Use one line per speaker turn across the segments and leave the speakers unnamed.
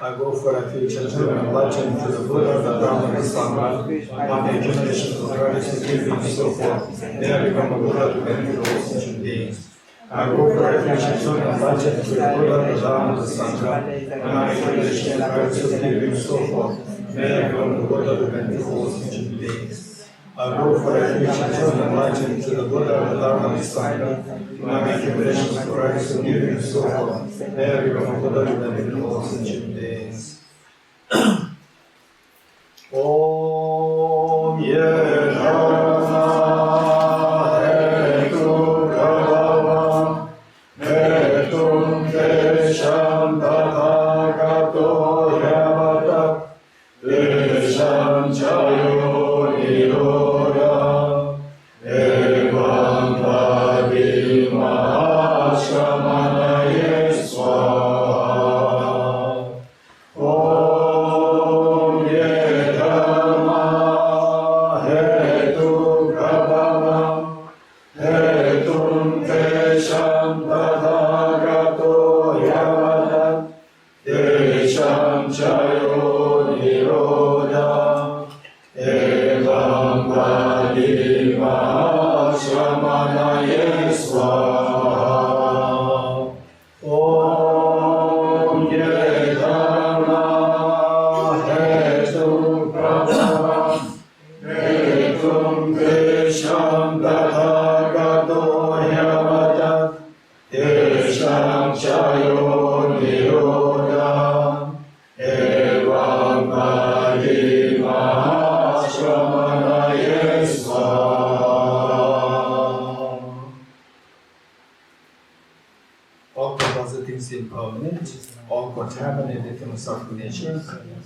I go for refuge and enlighten to the Buddha, the Dharma, and the Sangha. My accumulation of practice is giving and so forth. May I become a Buddha to benefit all sentient beings. I go for refuge and enlighten to the Buddha, the Dharma, and the Sangha. My accumulation of practice is giving and so forth. May I become a Buddha to benefit all sentient beings. I go for refuge and enlighten to the Buddha, the Dharma, and the Sangha. My accumulation of practice is giving and so forth. May I become a Buddha to benefit all sentient beings. Om Ye Dharma Hetu Bhagavan Hetum Desham Tathagato Yamata Desham Chayo Niroda Evam Padi Mahashamanaye Swaha.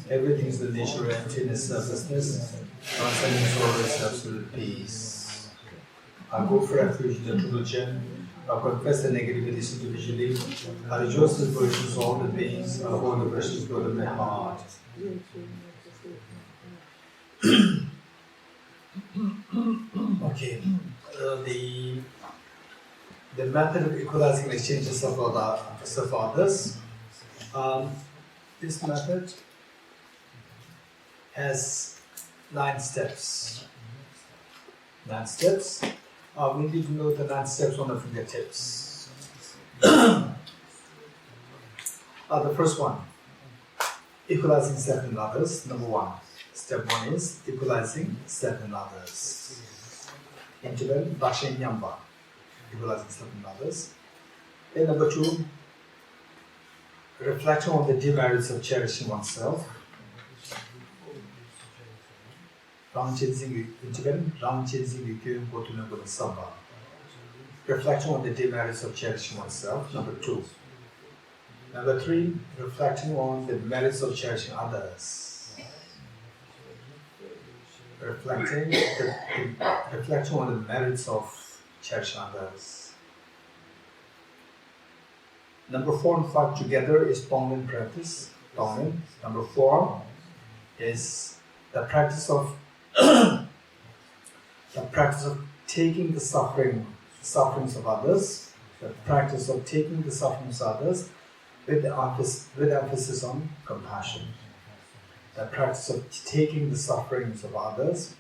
Everything is the nature of emptiness, surfaceness, transcending soul is absolute peace. I go for refuge in the true Chen. I confess the negativities individually. I rejoice in the virtues of all the beings. I hold the precious blood in my heart. Okay. The method of equalizing exchanges of others. This method has 9 steps. 9 steps. We need to know the 9 steps on the fingertips. The first one, equalizing self and others. Number 1. Step 1 is equalizing self and others. Interval, Bashin Yamba. Equalizing self and others. Then number 2, reflection on the demerits of cherishing oneself. Reflection on the demerits of cherishing oneself. Number 2. Number 3, reflecting on the merits of cherishing others. Reflection on the merits of cherishing others. Number 4 and 5 together is Tonglen practice. Tonglen. Number 4 is the practice of taking the sufferings of others. The practice of taking the sufferings of others with emphasis on compassion. The practice of taking the sufferings of others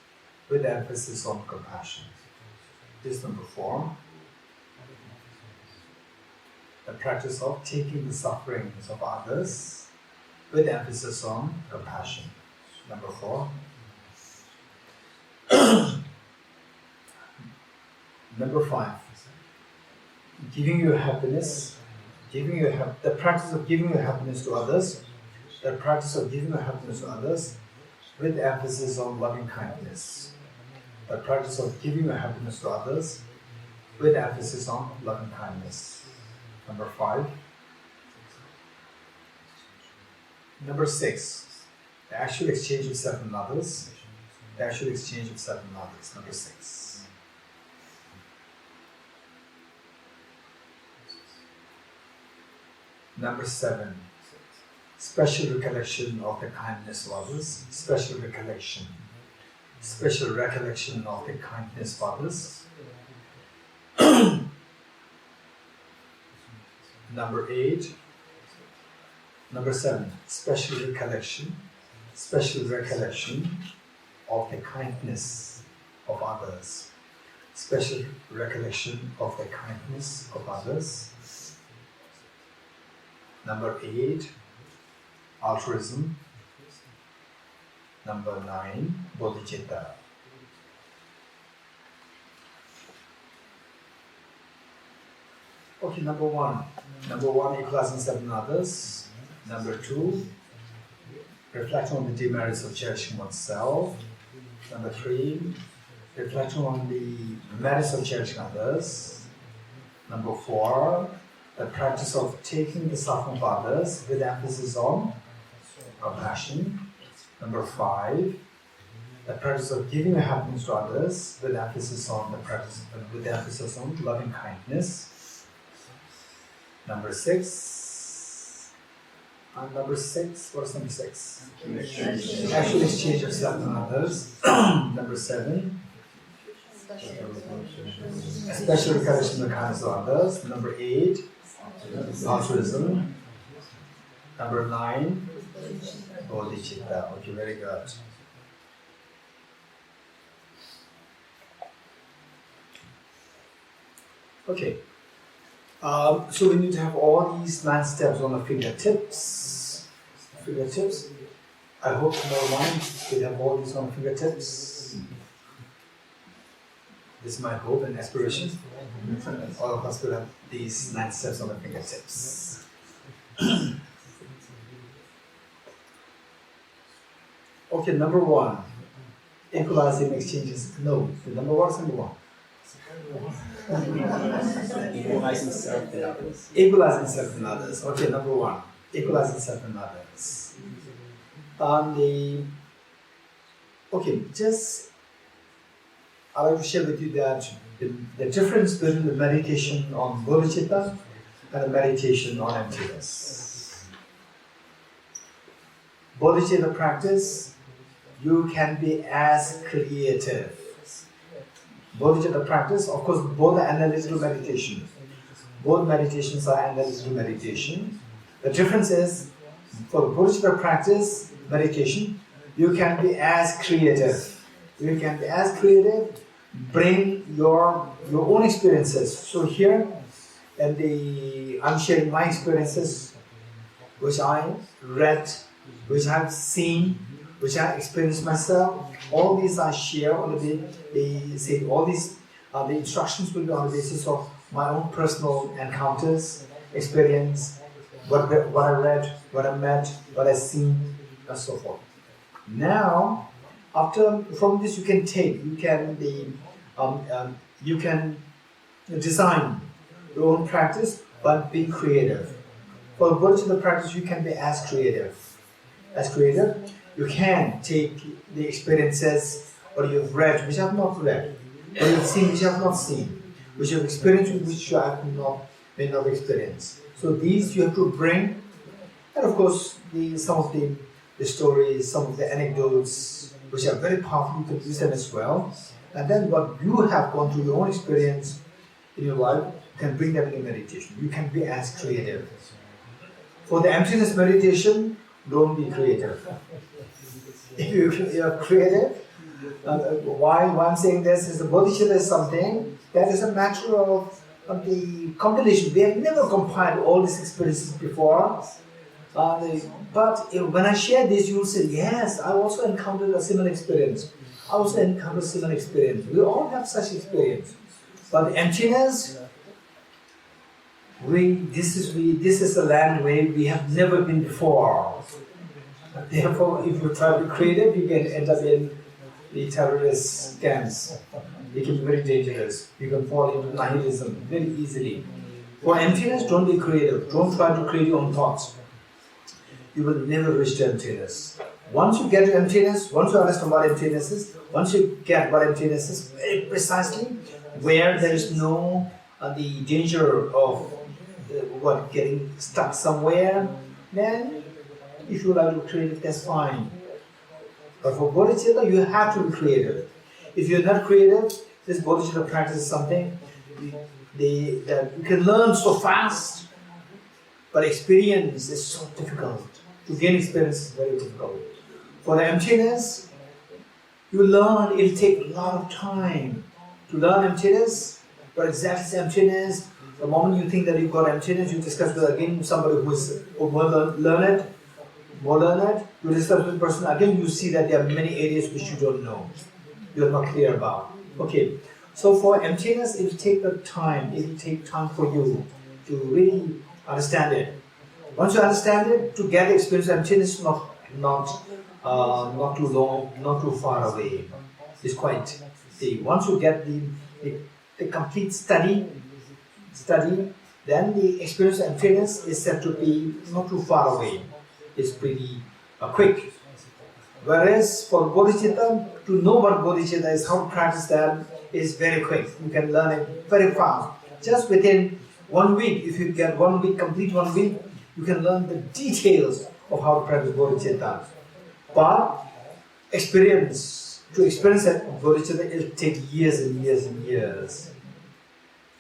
with emphasis on compassion. This is number 4. The practice of taking the sufferings of others with emphasis on compassion. Number 4. Number 5. Giving your happiness, the practice of giving your happiness to others. The practice of giving your happiness to others with emphasis on loving kindness. the practice of giving happiness to others with emphasis on loving kindness. Number 5. Number 6, the actual exchange of self and others. The actual exchange of self and others. Number 6. Number 7, special recollection of the kindness of others. Special recollection of the kindness of others. Number 8. Number 7, special recollection of the kindness of others. Special recollection of the kindness of others. Number 8, altruism. Number 9, bodhicitta. Okay, number 1, equalizing self and others. Number 2, reflection on the demerits of cherishing oneself. Number 3, reflection on the merits of cherishing others. Number 4, the practice of taking the suffering of others with emphasis on compassion. Number 5, the practice of giving happiness to others with emphasis on loving kindness. Number 6. And number 6, what is number 6? Actual exchange of self and others. Number 7, special recollection of the kindness of others. Number 8, altruism. Number 9, bodhicitta. Okay, very good. Okay. So we need to have all these 9 steps on the fingertips. I hope tomorrow morning we'll have all these on the fingertips. This is my hope and aspiration. All of us will have these 9 steps on the fingertips. Okay, number 1, equalizing exchanges. No, the number 1 is number 1. Equalizing self and others. Equalizing self and others. Okay, number 1, equalizing self and others. Just I will share with you that the difference between the meditation on bodhicitta and the meditation on emptiness. Bodhicitta practice, you can be as creative. Bodhicitta practice, of course, both are analytical meditation. Both meditations are analytical meditation. The difference is, for the bodhicitta practice, meditation, you can be as creative. You can be as creative, bring your own experiences. So here, I'm sharing my experiences, which I read, which I've seen, which I experienced myself. All these I share on the instructions will be on the basis of my own personal encounters, experience, what I read, what I met, what I seen, and so forth. Now, from this you can design your own practice, but be creative. For the bodhicitta practice, you can be as creative. You can take the experiences what you've read, which I have not read, or you've seen, which I have not seen, which you've experienced, which you have may not experience. So these you have to bring, and of course some of the stories, some of the anecdotes, which are very powerful, you can use them as well. And then what you have gone through your own experience in your life, you can bring them in meditation. You can be as creative. For the emptiness meditation, don't be creative. If you are creative, why I'm saying this is the bodhicitta is something that is a matter of the compilation. We have never compiled all these experiences before. But when I share this, you will say, yes, I also encountered a similar experience. We all have such experience. But the emptiness, this is a land where we have never been before. Therefore, if you try to be creative, you can end up in the terrorist scams. They can be very dangerous. You can fall into nihilism very easily. For emptiness, don't be creative. Don't try to create your own thoughts. You will never reach to emptiness. Once you get to emptiness, once you understand what emptiness is, once you get what emptiness is very precisely, where there is no the danger of getting stuck somewhere, then if you like to create it, that's fine. But for Bodhicitta, you have to be creative. If you're not creative, this Bodhicitta practice is something that you can learn so fast, but experience is so difficult. To gain experience is very difficult. For the emptiness, you learn, it'll take a lot of time to learn emptiness. But exactly emptiness, the moment you think that you've got emptiness, you discuss with again somebody who's more learned, you discuss with the person, again you see that there are many areas which you don't know, you're not clear about. Okay, so for emptiness, it'll take time for you to really understand it. Once you understand it, to get experience of emptiness, not too long, not too far away. It's quite deep. Once you get the complete study, then the experience of emptiness is said to be not too far away. It's pretty quick. Whereas for Bodhicitta, to know what Bodhicitta is, how to practice that, is very quick. You can learn it very fast. Just within 1 week, if you get 1 week, complete 1 week, you can learn the details of how to practice Bodhicitta. But to experience that Bodhicitta, it will take years and years and years.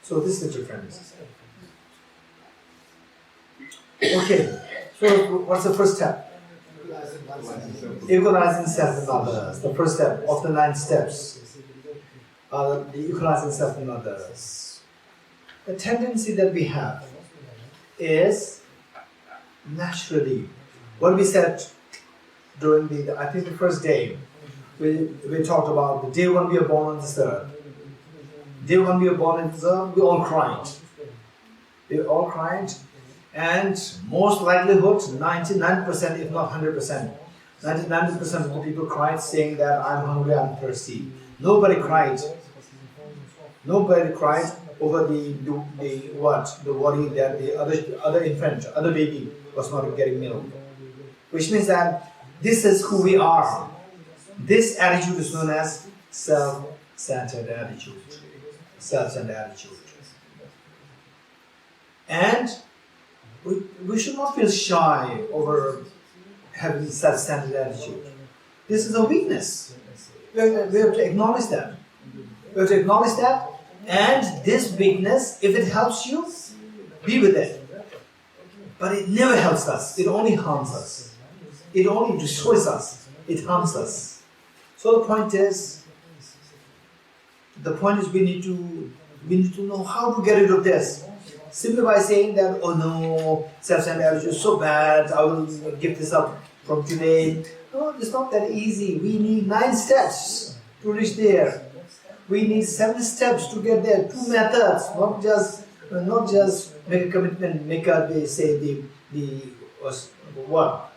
So this is the difference. Okay, so what's the first step? Equalizing self and others. The first step of the 9 steps. The equalizing self and others. The tendency that we have is naturally, what we said during I think the first day, we talked about the day when we are born on this earth. Day when we are born on this earth, we all cried. We all cried, and most likelihood, 99% if not 100%, 99% of the people cried saying that I'm hungry, I'm thirsty. Nobody cried. Nobody cried over the worry that the other infant, other baby was not getting milk. Which means that this is who we are. This attitude is known as self-centered attitude. Self-centered attitude. And we should not feel shy over having self-centered attitude. This is a weakness. We have to acknowledge that. We have to acknowledge that, and this weakness, if it helps you, be with it. But it never helps us. It only harms us. It only destroys us. It harms us. So the point is we need to know how to get rid of this. Simply by saying that, oh no, self-centered attitude is so bad, I will give this up from today. No, it's not that easy. We need 9 steps to reach there. We need 7 steps to get there. 2 methods, not just make a commitment, make a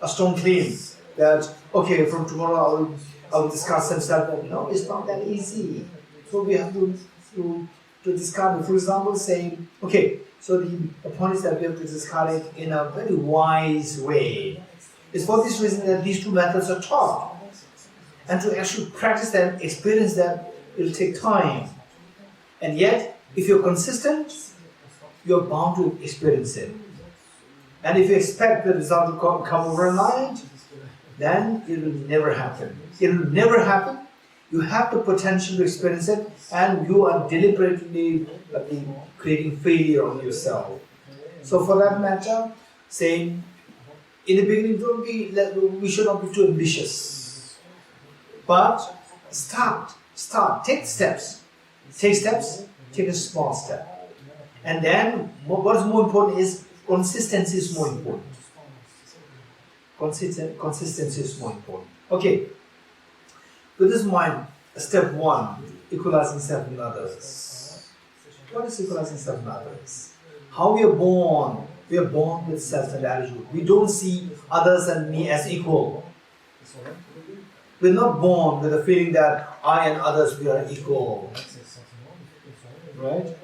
stone claim that okay, from tomorrow I will discard self-centered. No, it's not that easy. So we have to discard it. For example, saying okay. So the point is that we have to discard it in a very wise way. It's for this reason that these 2 methods are taught. And to actually practice them, experience them, it will take time. And yet, if you're consistent, you're bound to experience it. And if you expect the result to come overnight, then it will never happen. It will never happen. You have the potential to experience it, and you are deliberately creating failure on yourself. So for that matter, saying, in the beginning, we should not be too ambitious. But start, take steps. Take a small step. And then, what is more important is, consistency is more important. Consistency is more important. Okay. With this in mind, step 1, equalizing self and others. What is equalizing self and others? How we are born with self and attitude. We don't see others and me as equal. We're not born with the feeling that I and others, we are equal. Right?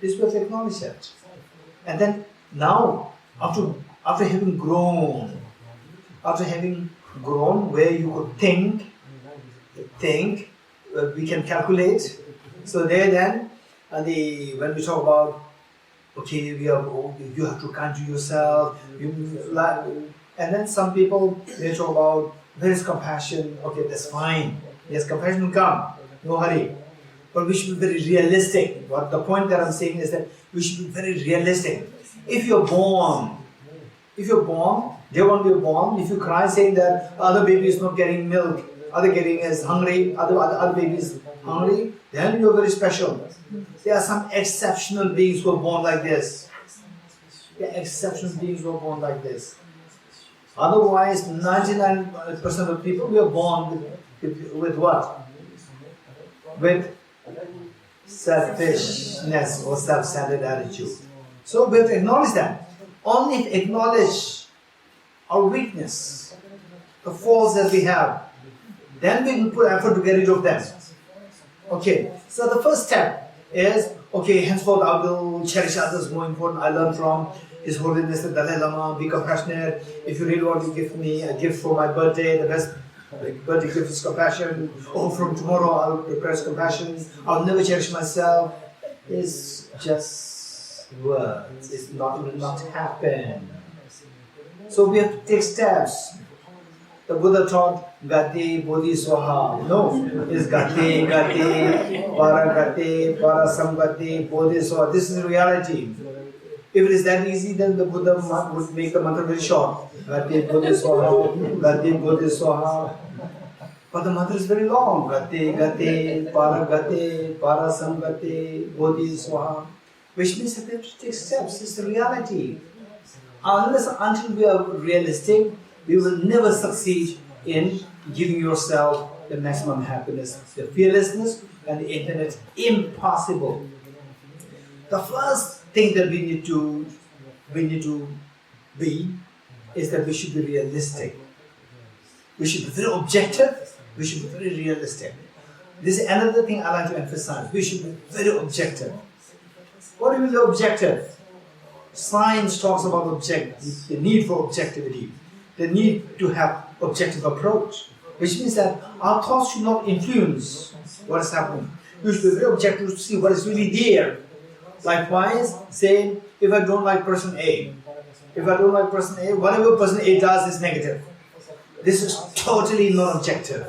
This was acknowledged that. And then now, after having grown, where you could think, we can calculate. So there then, when we talk about, okay, you have to kind to yourself, and then some people, they talk about, where is compassion? Okay, that's fine. Yes, compassion will come, no hurry. But we should be very realistic. What the point that I'm saying is that we should be very realistic. If you're born, day one you're born, if you cry saying that other baby is not getting milk, other is hungry, other baby is hungry, then you're very special. There are some exceptional beings who are born like this. Otherwise, 99% of people, we are born with what? With selfishness or self-centered attitude. So we have to acknowledge that. Only if we acknowledge our weakness, the faults that we have, then we can put effort to get rid of them. Okay, so the first step is, okay, henceforth I will cherish others more important. I learn from His Holiness the Dalai Lama, be compassionate. If you really want to give me a gift for my birthday, the best birthday gift is compassion. Oh, from tomorrow I'll prepare compassion. I'll never cherish myself. It's just words. It will not happen. So we have to take steps. The Buddha taught Gati Bodhi Swaha. No, it's Gati, Para Samgati, Bodhi Swaha. This is reality. If it is that easy, then the Buddha would make the mantra very short. Gati Bodhi Swaha. But the mantra is very long. Gati, Para Samgati, Bodhi Swaha. Which means that we have to take steps. It's the reality. Until we are realistic, we will never succeed in giving yourself the maximum happiness. The fearlessness and the infinite impossible. The first thing that we need to be is that we should be realistic. We should be very objective. We should be very realistic. This is another thing I like to emphasize. We should be very objective. What do you mean objective? Science talks about the need for objectivity. The need to have objective approach, which means that our thoughts should not influence what is happening. We should be very objective to see what is really there. Likewise, say, if I don't like person A, whatever person A does is negative. This is totally non-objective.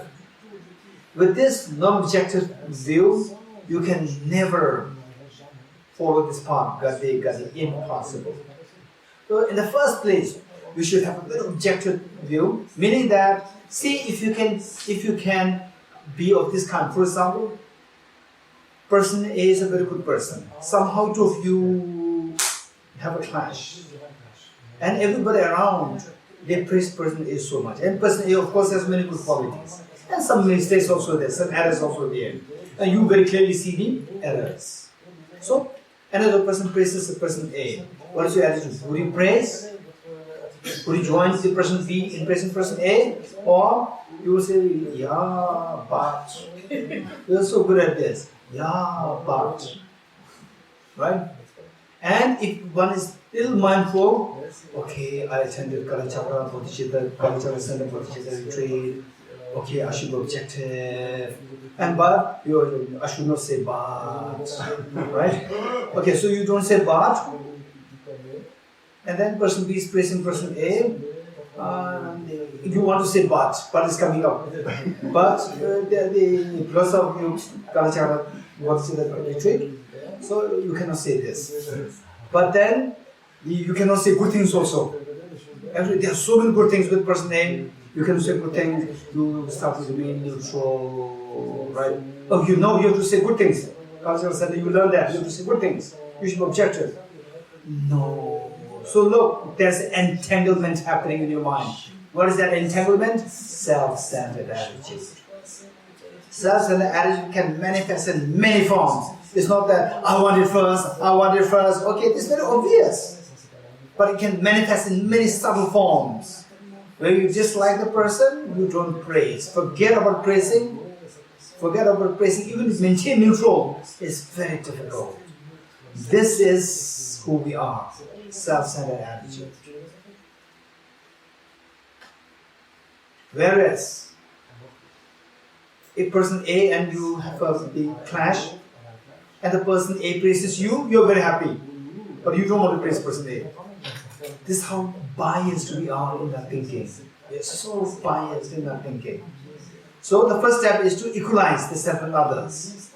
With this non-objective view, you can never follow this path, Gati, impossible. So in the first place, we should have a very objective view, meaning that, see if you can be of this kind. For example, person A is a very good person. Somehow two of you have a clash. And everybody around, they praise person A so much. And person A, of course, has many good qualities. And some mistakes also there, some errors also there. And you very clearly see the errors. So, another person praises the person A. What is your attitude? Would you praise? Would you join the person B in praising person A? Or you will say, yeah, but. You're so good at this. Yeah, but. Right? And if one is little mindful, okay, I attended Kalachakra Center Bodhicitta retreat. Okay, I should be objective. And but, I should not say but. Right? Okay, so you don't say but. And then person B is praising person A. If you want to say but is coming up. But because of Kalachakra Bodhicitta retreat, so you cannot say this. But then you cannot say good things also. Actually, there are so many good things with person A. You can say good things. You start to be neutral, right? Oh, you have to say good things. Kalachakra Center, you learn that. You have to say good things. You should be objective. No. So look, there's entanglement happening in your mind. What is that entanglement? Self-centered attitude. Self-centered attitude can manifest in many forms. It's not that I want it first. Okay, it's very obvious. But it can manifest in many subtle forms. When you dislike the person, you don't praise. Forget about praising. Forget about praising. Even to maintain neutral is very difficult. This is who we are. Self-centered attitude. Whereas, if person A and you have a big clash, and the person A praises you, you're very happy. But you don't want to praise person A. This is how biased we are in our thinking. We're so biased in our thinking. So the first step is to equalize the self and others.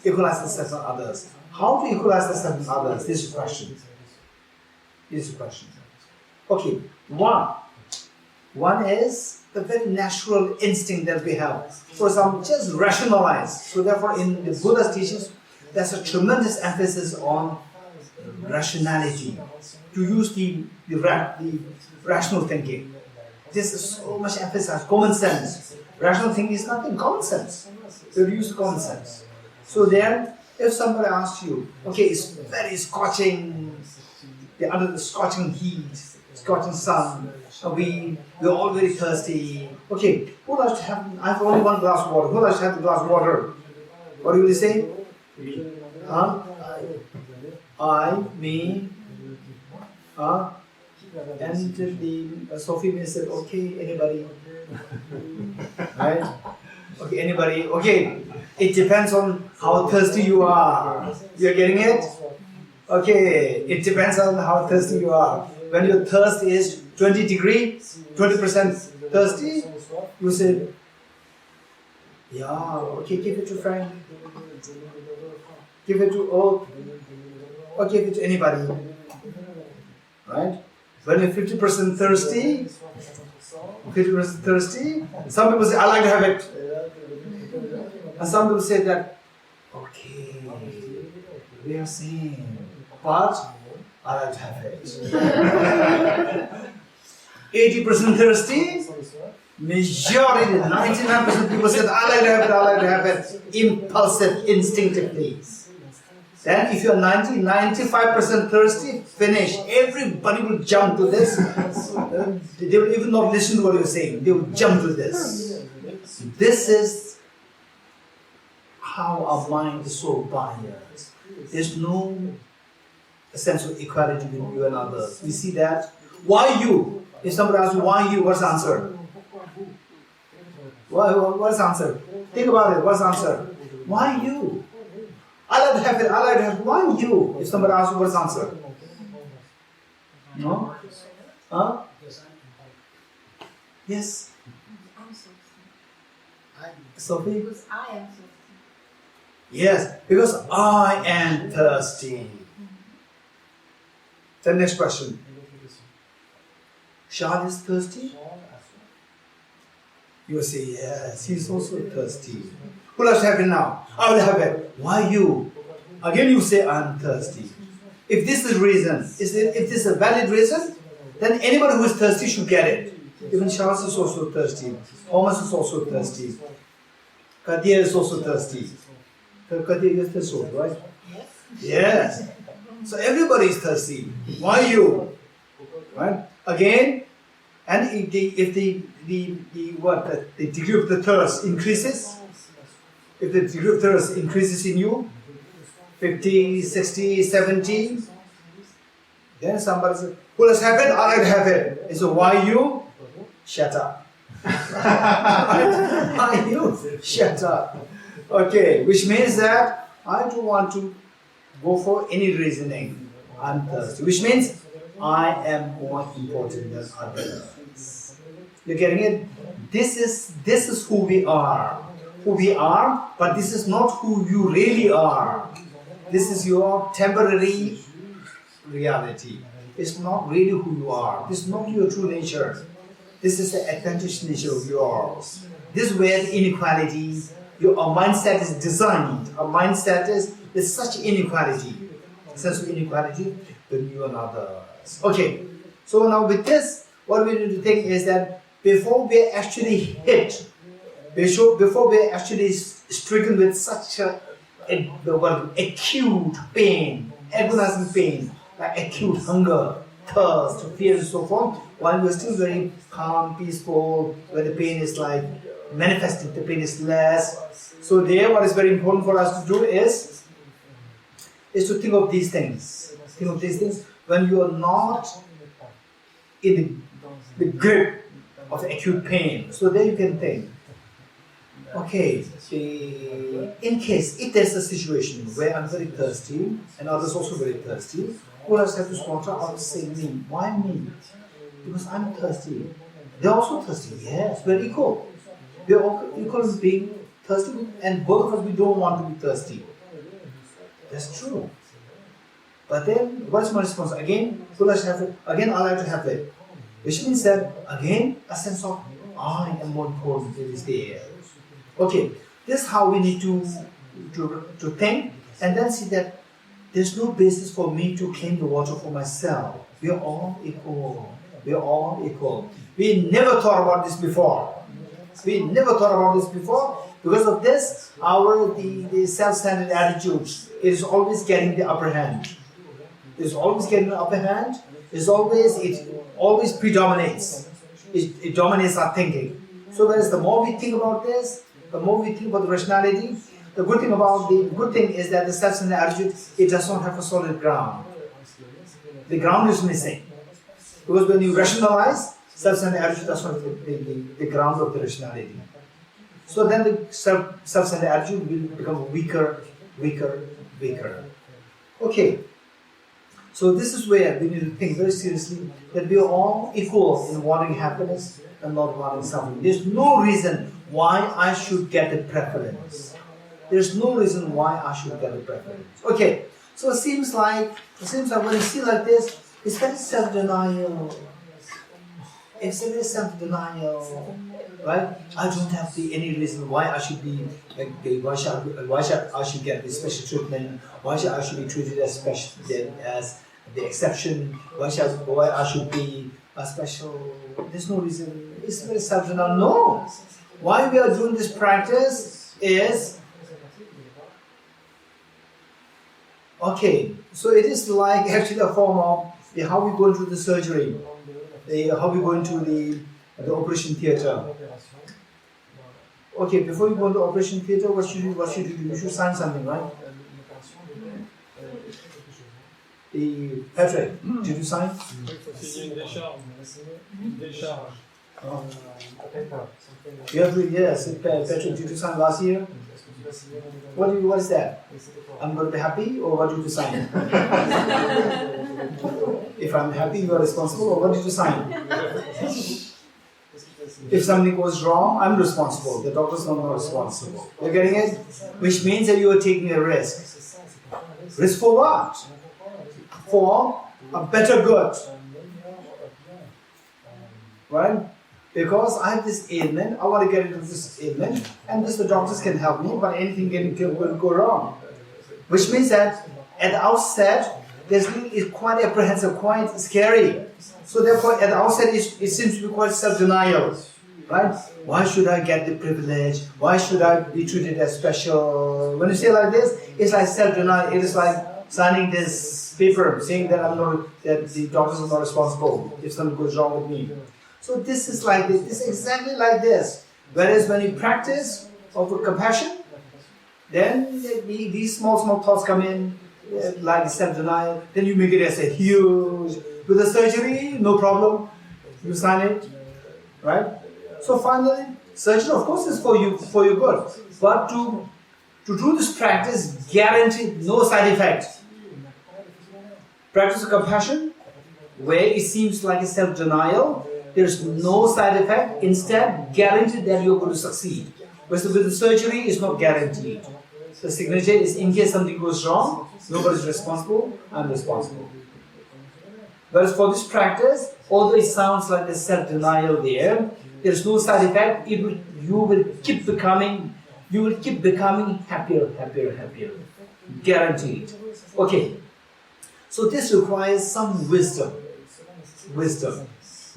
Equalize the self and others. How to equalize the self and others? This is a question. This is a question. Okay, one is the very natural instinct that we have. For example, just rationalize. So therefore in the Buddha's teachings, there's a tremendous emphasis on rationality. To use the rational thinking. This is so much emphasis. Common sense. Rational thinking is nothing. Common sense. You use common sense. So then, if somebody asks you, okay, it's very scorching, under the scorching heat, scorching sun, we're all very thirsty. Okay, who likes to have? I have only one glass of water. Who likes to have the glass of water? What do you say? I, me. And the Sophie may say, okay, anybody? Right? Okay, anybody? Okay, it depends on how thirsty you are. You're getting it? Okay, it depends on how thirsty you are. When your thirst is 20 degrees, 20% thirsty, you say, yeah, okay, give it to friend. Give it to all. Or give it to anybody. Right? When you're 50% thirsty, some people say, I like to have it. And some people say that, okay, we are saying, but I like to have it. 80% thirsty, majority, 99% people said, I like to have it, impulsive, instinctively. Then if you're 95% thirsty, finish. Everybody will jump to this. They will even not listen to what you're saying. They will jump to this. This is how our mind is so biased. There's no sense of equality between you and others. We see that. Why you? If somebody asks you, why you? What's the answer? What's the answer? Think about it. What's the answer? Why you? I like to have it. I like to have it. Why you? If somebody asks you, what's the answer? No? Huh? Yes? Sophie?
Because I am thirsty.
Yes, because I am thirsty. The next question. Shah is thirsty? You say, yes, he's also thirsty. Who likes to have it now? I will have it. Why you? Again you say, I'm thirsty. If this is the reason, if this is a valid reason, then anybody who is thirsty should get it. Even Charles is also thirsty. Thomas is also thirsty. Kadir is also thirsty. Kadir is thirsty, right? Yes. So everybody is thirsty. Why you? Right? Again, and if the degree of the thirst increases, if the degree of thirst increases in you, 50, 60, 70, then somebody says, who has have it? I like to have it. And so why you? Shut up. Why you? Shut up. Okay, which means that I don't want to go for any reasoning. I'm thirsty. Which means I am more important than others. You're getting it? This is who we are. Who we are, but this is not who you really are. This is your temporary reality. It's not really who you are. This is not your true nature. This is the advantage nature of yours. This is where the inequality, our mindset is designed. Our mindset is such inequality. Sense of inequality between you and others. Okay, so now with this, what we need to think is that before we actually hit, before we actually stricken with such acute pain, agonizing pain, like acute hunger,
thirst, fear, and so forth, while we're still very calm, peaceful, where the pain is like manifesting, the pain is less. So there, what is very important for us to do is to think of these things. Think of these things when you are not in the grip of acute pain. So there you can think, okay, in case, if there's a situation where I'm very thirsty and others also very thirsty, who else have to sponsor? I will say me. Why me? Because I'm thirsty. They're also thirsty. Yes, we're equal. We're all equal in being thirsty, and both of us, we don't want to be thirsty. That's true. But then, what is my response? Again, who else have it? Again, I like to have it. Which means that, again, a sense of I am more important is there. Okay, this is how we need to think, and then see that there's no basis for me to claim the water for myself. We are all equal. We are all equal. We never thought about this before. We never thought about this before. Because of this, the self-centered attitude is always getting the upper hand. It's always getting the upper hand. It always predominates. It dominates our thinking. So whereas the more we think about this, the more we think about the rationality, the good thing is that the self-centered attitude, it does not have a solid ground. The ground is missing. Because when you rationalize, self-centered attitude does not have the ground of the rationality. So then the self-centered attitude will become weaker. Okay. So this is where we need to think very seriously that we are all equal in wanting happiness and not wanting suffering. There's no reason why I should get a preference. There's no reason why I should get a preference. Okay, so it seems like when you see like this, it's very self-denial. It's very self-denial, right? I don't have any reason why I should be why should I should get this special treatment? Why I should be treated as special as the exception? Why I should be a special? There's no reason. It's very self-denial. No. Why we are doing this practice is okay. So it is like actually a form of how we go into the surgery, how we go into the operation theater. Okay, before you go into the operation theater, what should you do? You should sign something, right? Patrick, did you sign? You have to, yes, Patrick, did you sign last year? What is that? I'm going to be happy, or what did you sign? If I'm happy, you are responsible, or what did you sign? If something goes wrong, I'm responsible. The doctor's not responsible. You're getting it? Which means that you are taking a risk. Risk for what? For a better good. Right? Because I have this ailment, I want to get into this ailment, and this the doctors can help me, but anything will go wrong. Which means that at the outset, it's quite apprehensive, quite scary. So therefore, at the outset, it seems to be quite self-denial, right? Why should I get the privilege? Why should I be treated as special? When you say like this, it's like self-denial. It is like signing this paper saying that that the doctors are not responsible if something goes wrong with me. So this is like this. It's exactly like this. Whereas when you practice of compassion, then these small thoughts come in, like self-denial. Then you make it as a huge. With the surgery, no problem. You sign it, right? So finally, surgery, of course, is for your good. But to do this practice, guaranteed no side effect. Practice of compassion, where it seems like a self-denial, there's no side effect. Instead, guaranteed that you're going to succeed. Whereas with the surgery, it's not guaranteed. The signature is in case something goes wrong, nobody's responsible, I'm responsible. Whereas for this practice, although it sounds like there's self-denial there's no side effect. You will keep becoming happier. Guaranteed. Okay. So this requires some wisdom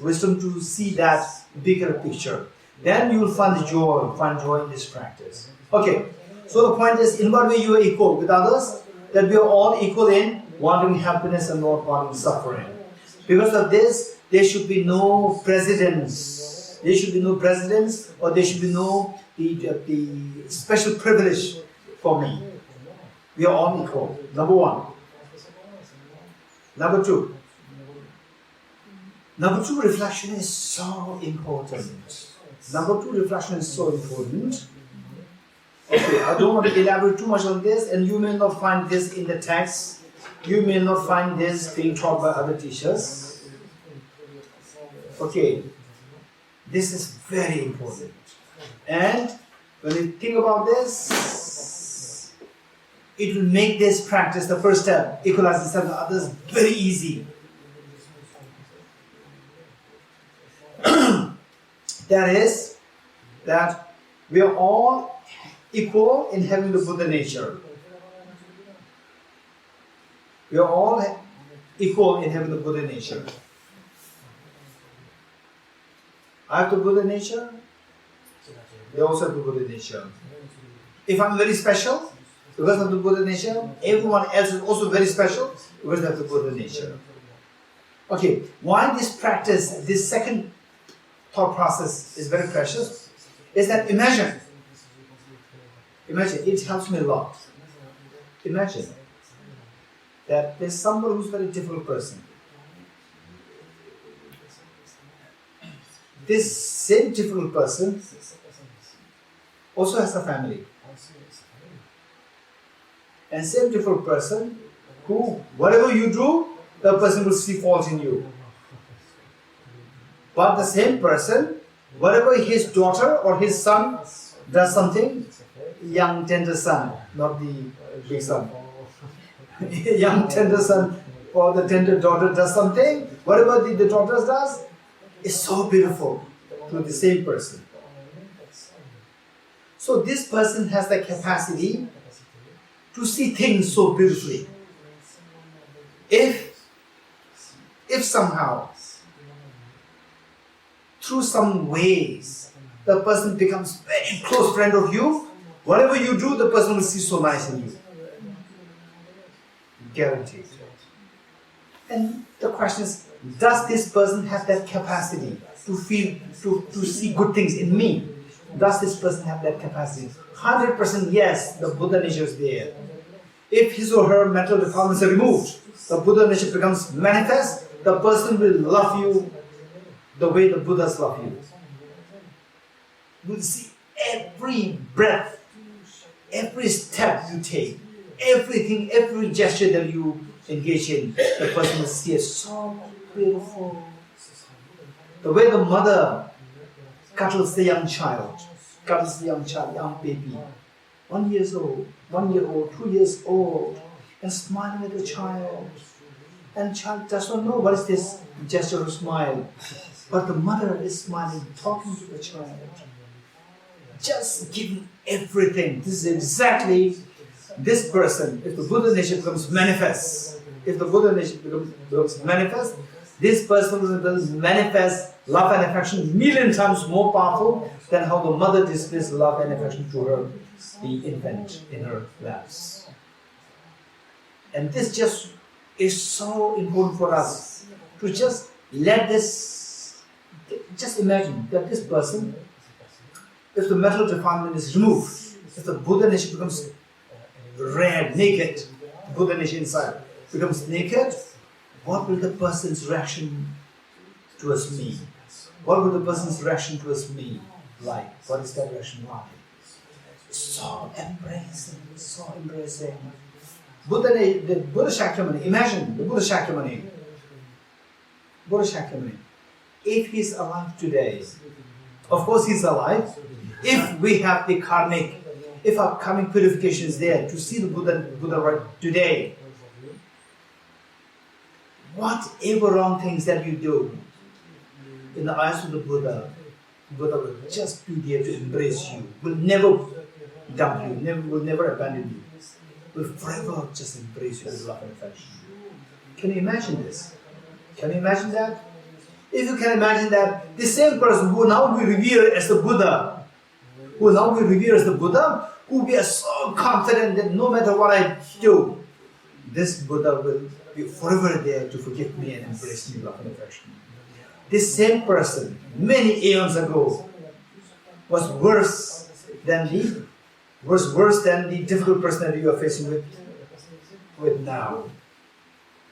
to see that bigger picture. Then you will find joy in this practice. Okay. So the point is, in what way you are equal with others? That we are all equal in wanting happiness and not wanting suffering. Because of this, there should be no presidents. There should be no presidents, or there should be no the special privilege for me. We are all equal. Number one. Number two. Number two, reflection is so important. Number two, reflection is so important. Okay, I don't want to elaborate too much on this, and you may not find this in the text. You may not find this being taught by other teachers. Okay, this is very important. And when you think about this, it will make this practice, the first step, equalize yourself with others, very easy. That is, that we are all equal in having the Buddha nature. We are all equal in having the Buddha nature. I have the Buddha nature, they also have the Buddha nature. If I'm very special, because of the Buddha nature, everyone else is also very special because of the Buddha nature. Okay, why this practice, this second thought process is very precious, is that imagine, it helps me a lot. Imagine that there's somebody who's a very difficult person. This same difficult person also has a family. And same difficult person who, whatever you do, the person will see fault in you. But the same person, whatever his daughter or his son does something, young tender son, not the big son, young tender son or the tender daughter does something, whatever the daughter does is so beautiful to the same person. So this person has the capacity to see things so beautifully. If somehow, through some ways, the person becomes very close friend of you, whatever you do, the person will see so nice in you. Guaranteed. And the question is, does this person have that capacity to feel, to see good things in me? Does this person have that capacity? 100% yes, the Buddha nature is there. If his or her mental defilements are removed, the Buddha nature becomes manifest, the person will love you the way the Buddhas love you. You will see every breath, every step you take, everything, every gesture that you engage in, the person will see it so beautiful. The way the mother cuddles the young child, young baby, 1 year old, 1 year old, 2 years old, and smiling at the child. And child does not know what is this gesture of smile. But the mother is smiling, talking to the child. Just giving everything. This is exactly this person. If the Buddha nature becomes manifest, this person will manifest love and affection 1,000,000 times more powerful than how the mother displays love and affection to her, the infant in her laps. And this just is so important for us to just let this. Just imagine that this person, if the mental defilement is removed, if the Buddha nature becomes red, naked, the Buddha nature inside becomes naked, what will the person's reaction towards me? What will the person's reaction towards me like? What is that reaction like? So embracing, so embracing. The Buddha Shakyamuni, imagine the Buddha Shakyamuni. If he's alive today, of course he's alive. If we have the karmic, if our karmic purification is there to see the Buddha right today, whatever wrong things that you do, in the eyes of the Buddha will just be there to embrace you, will never dump you, will never abandon you, will forever just embrace you with love and affection. Can you imagine this? Can you imagine that? If you can imagine that, the same person who now we revere as the Buddha, who we are so confident that no matter what I do, this Buddha will be forever there to forgive me and embrace me, love and affection. This same person, many eons ago, was worse than the difficult person that you are facing with now.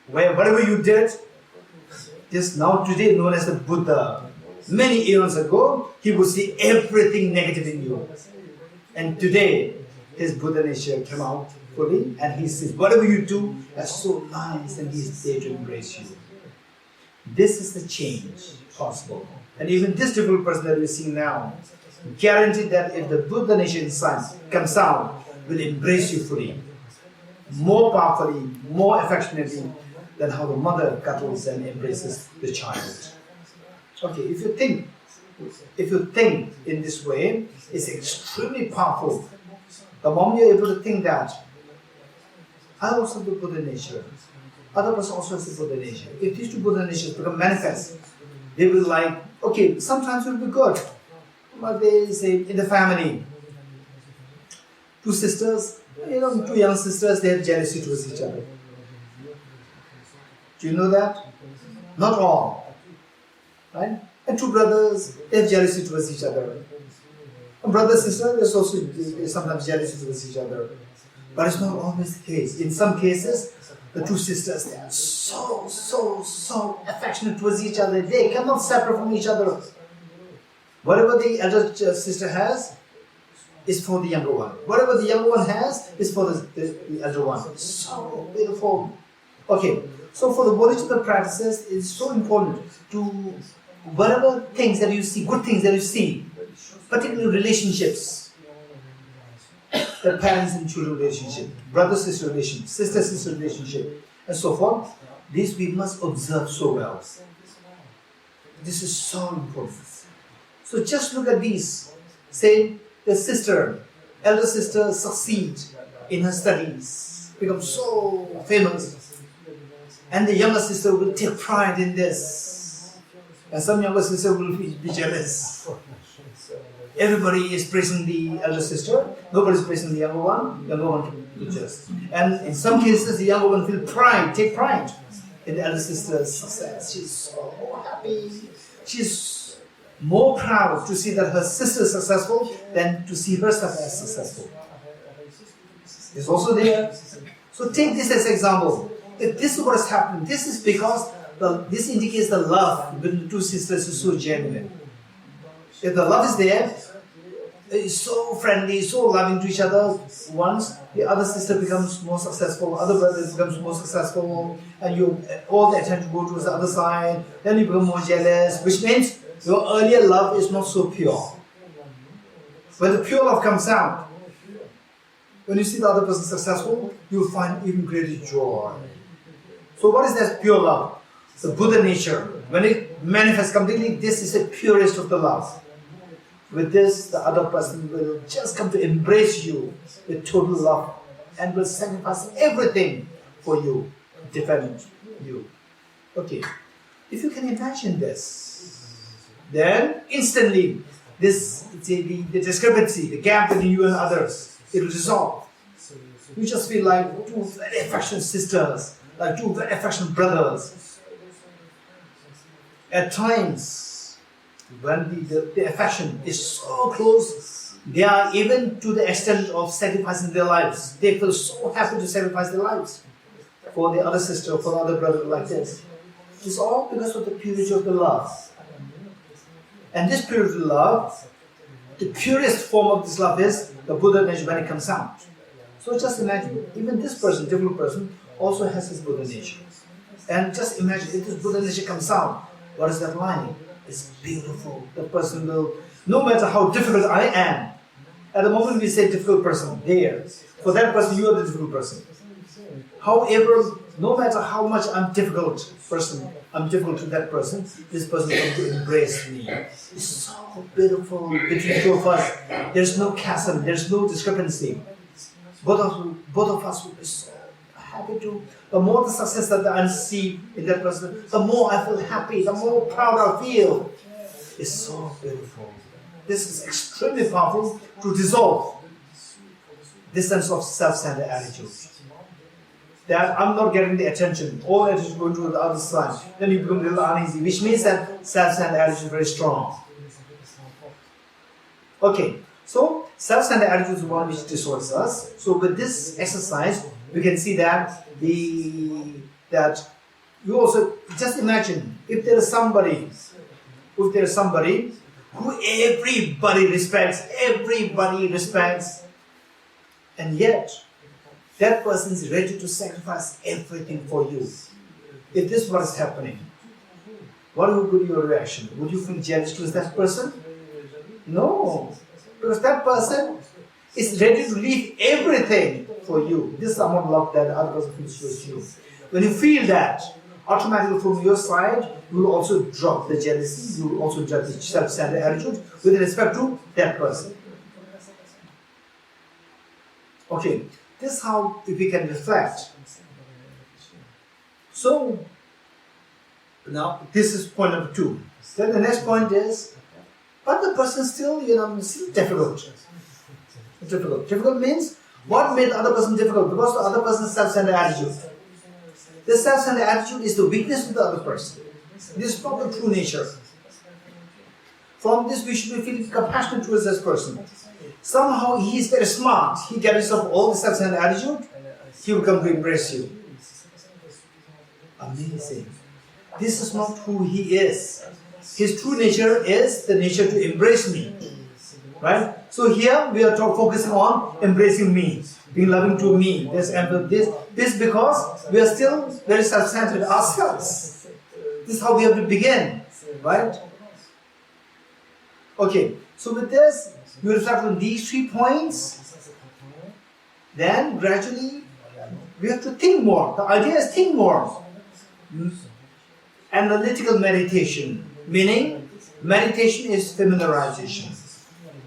Where whatever you did, just now today known as the Buddha. Many eons ago, he would see everything negative in you. And today, his Buddha nature came out fully, and he says, whatever you do, that's so nice, and he's there to embrace you. This is the change possible. And even this difficult person that we're seeing now, guaranteed that if the Buddha nature inside comes out, will embrace you fully, more powerfully, more affectionately than how the mother cuddles and embraces the child. Okay, if you think in this way, it's extremely powerful. The moment you're able to think that, I also have the Buddha nature, other person also has the Buddha nature. If these two Buddha natures become manifest, they will like, okay, sometimes it will be good. But they say in the family, two sisters, two young sisters, they have jealousy towards each other. Do you know that? Not all. Right? And two brothers, they have jealousy towards each other. And brother, sister, there's also sometimes jealousy towards each other. But it's not always the case. In some cases, the two sisters, they are so affectionate towards each other. They cannot separate from each other. Whatever the elder sister has is for the younger one. Whatever the younger one has is for the elder one. So beautiful. Okay, so for the Bodhicitta practices, it's so important to whatever things that you see, good things that you see, particularly relationships, the parents and children relationship, brother-sister relationship, sister-sister relationship, and so forth, these we must observe so well. This is so important. So just look at these. Say the elder sister succeeds in her studies, becomes so famous, and the younger sister will take pride in this, and some younger sister will be jealous. Everybody is praising the elder sister, nobody is praising the younger one will be jealous. And in some cases, the younger one will take pride in the elder sister's success. She's so happy. She's more proud to see that her sister is successful than to see herself as successful. It's also there. So take this as an example. If this is what is happening, this is because this indicates the love between the two sisters is so genuine. If the love is there, it's so friendly, so loving to each other. Once the other sister becomes more successful, other brother becomes more successful, and all the attention goes towards the other side, then you become more jealous, which means your earlier love is not so pure. When the pure love comes out, when you see the other person successful, you will find even greater joy. So what is that pure love? The Buddha nature. When it manifests completely, this is the purest of the love. With this, the other person will just come to embrace you with total love and will sacrifice everything for you, defend you. Okay, if you can imagine this, then instantly the discrepancy, the gap between you and others, it will dissolve. You just feel like two very affectionate sisters, like two very affectionate brothers. At times, when the affection is so close, they are even to the extent of sacrificing their lives. They feel so happy to sacrifice their lives for the other sister, for the other brother like this. It's all because of the purity of the love. And this purity of love, the purest form of this love is the Buddha nature when it comes out. So just imagine, even this person, difficult person, also has his Buddha nature. And just imagine, if this Buddha nature comes out, what is that like? It's beautiful. The person will, no matter how difficult I am, at the moment we say difficult person, there, for that person you are the difficult person. However, no matter how much I'm difficult to that person, this person is going to embrace me. It's so beautiful between the two of us. There's no chasm, there's no discrepancy. Both of us will be so happy to. The more the success that I see in that person, the more I feel happy, the more proud I feel. It's so beautiful. This is extremely powerful to dissolve this sense of self-centered attitude. that I'm not getting the attention, all attention is going to the other side, then you become a little uneasy, which means that self-centered attitude is very strong. Okay, so self-centered attitude is one which destroys us. So with this exercise, we can see that that you also just imagine if there is somebody who everybody respects, and yet that person is ready to sacrifice everything for you. If this was happening, what would be your reaction? Would you feel jealous towards that person? No, because that person is ready to leave everything for you. This is amount of love that the other person feels towards you. When you feel that, automatically from your side, you will also drop the jealousy, you will also drop the self-centered attitude with respect to that person. Okay, this is how if we can reflect. So, now this is point number 2. Then the next point is, but the person still, still difficult. Difficult means, what made the other person difficult? Because the other person's self-centered attitude. The self-centered attitude is the weakness of the other person. This is not the true nature. From this, we should be feeling compassionate towards this person. Somehow he is very smart. He gets rid of all the self-centered attitude. He will come to embrace you. Amazing. This is not who he is. His true nature is the nature to embrace me. Right? So here we are focusing on embracing me, being loving to me. This because we are still very self-centered ourselves. This is how we have to begin. Right? Okay. So with this, you reflect on these 3 points. Then gradually we have to think more. The idea is think more. Analytical meditation. Meaning, meditation is familiarization.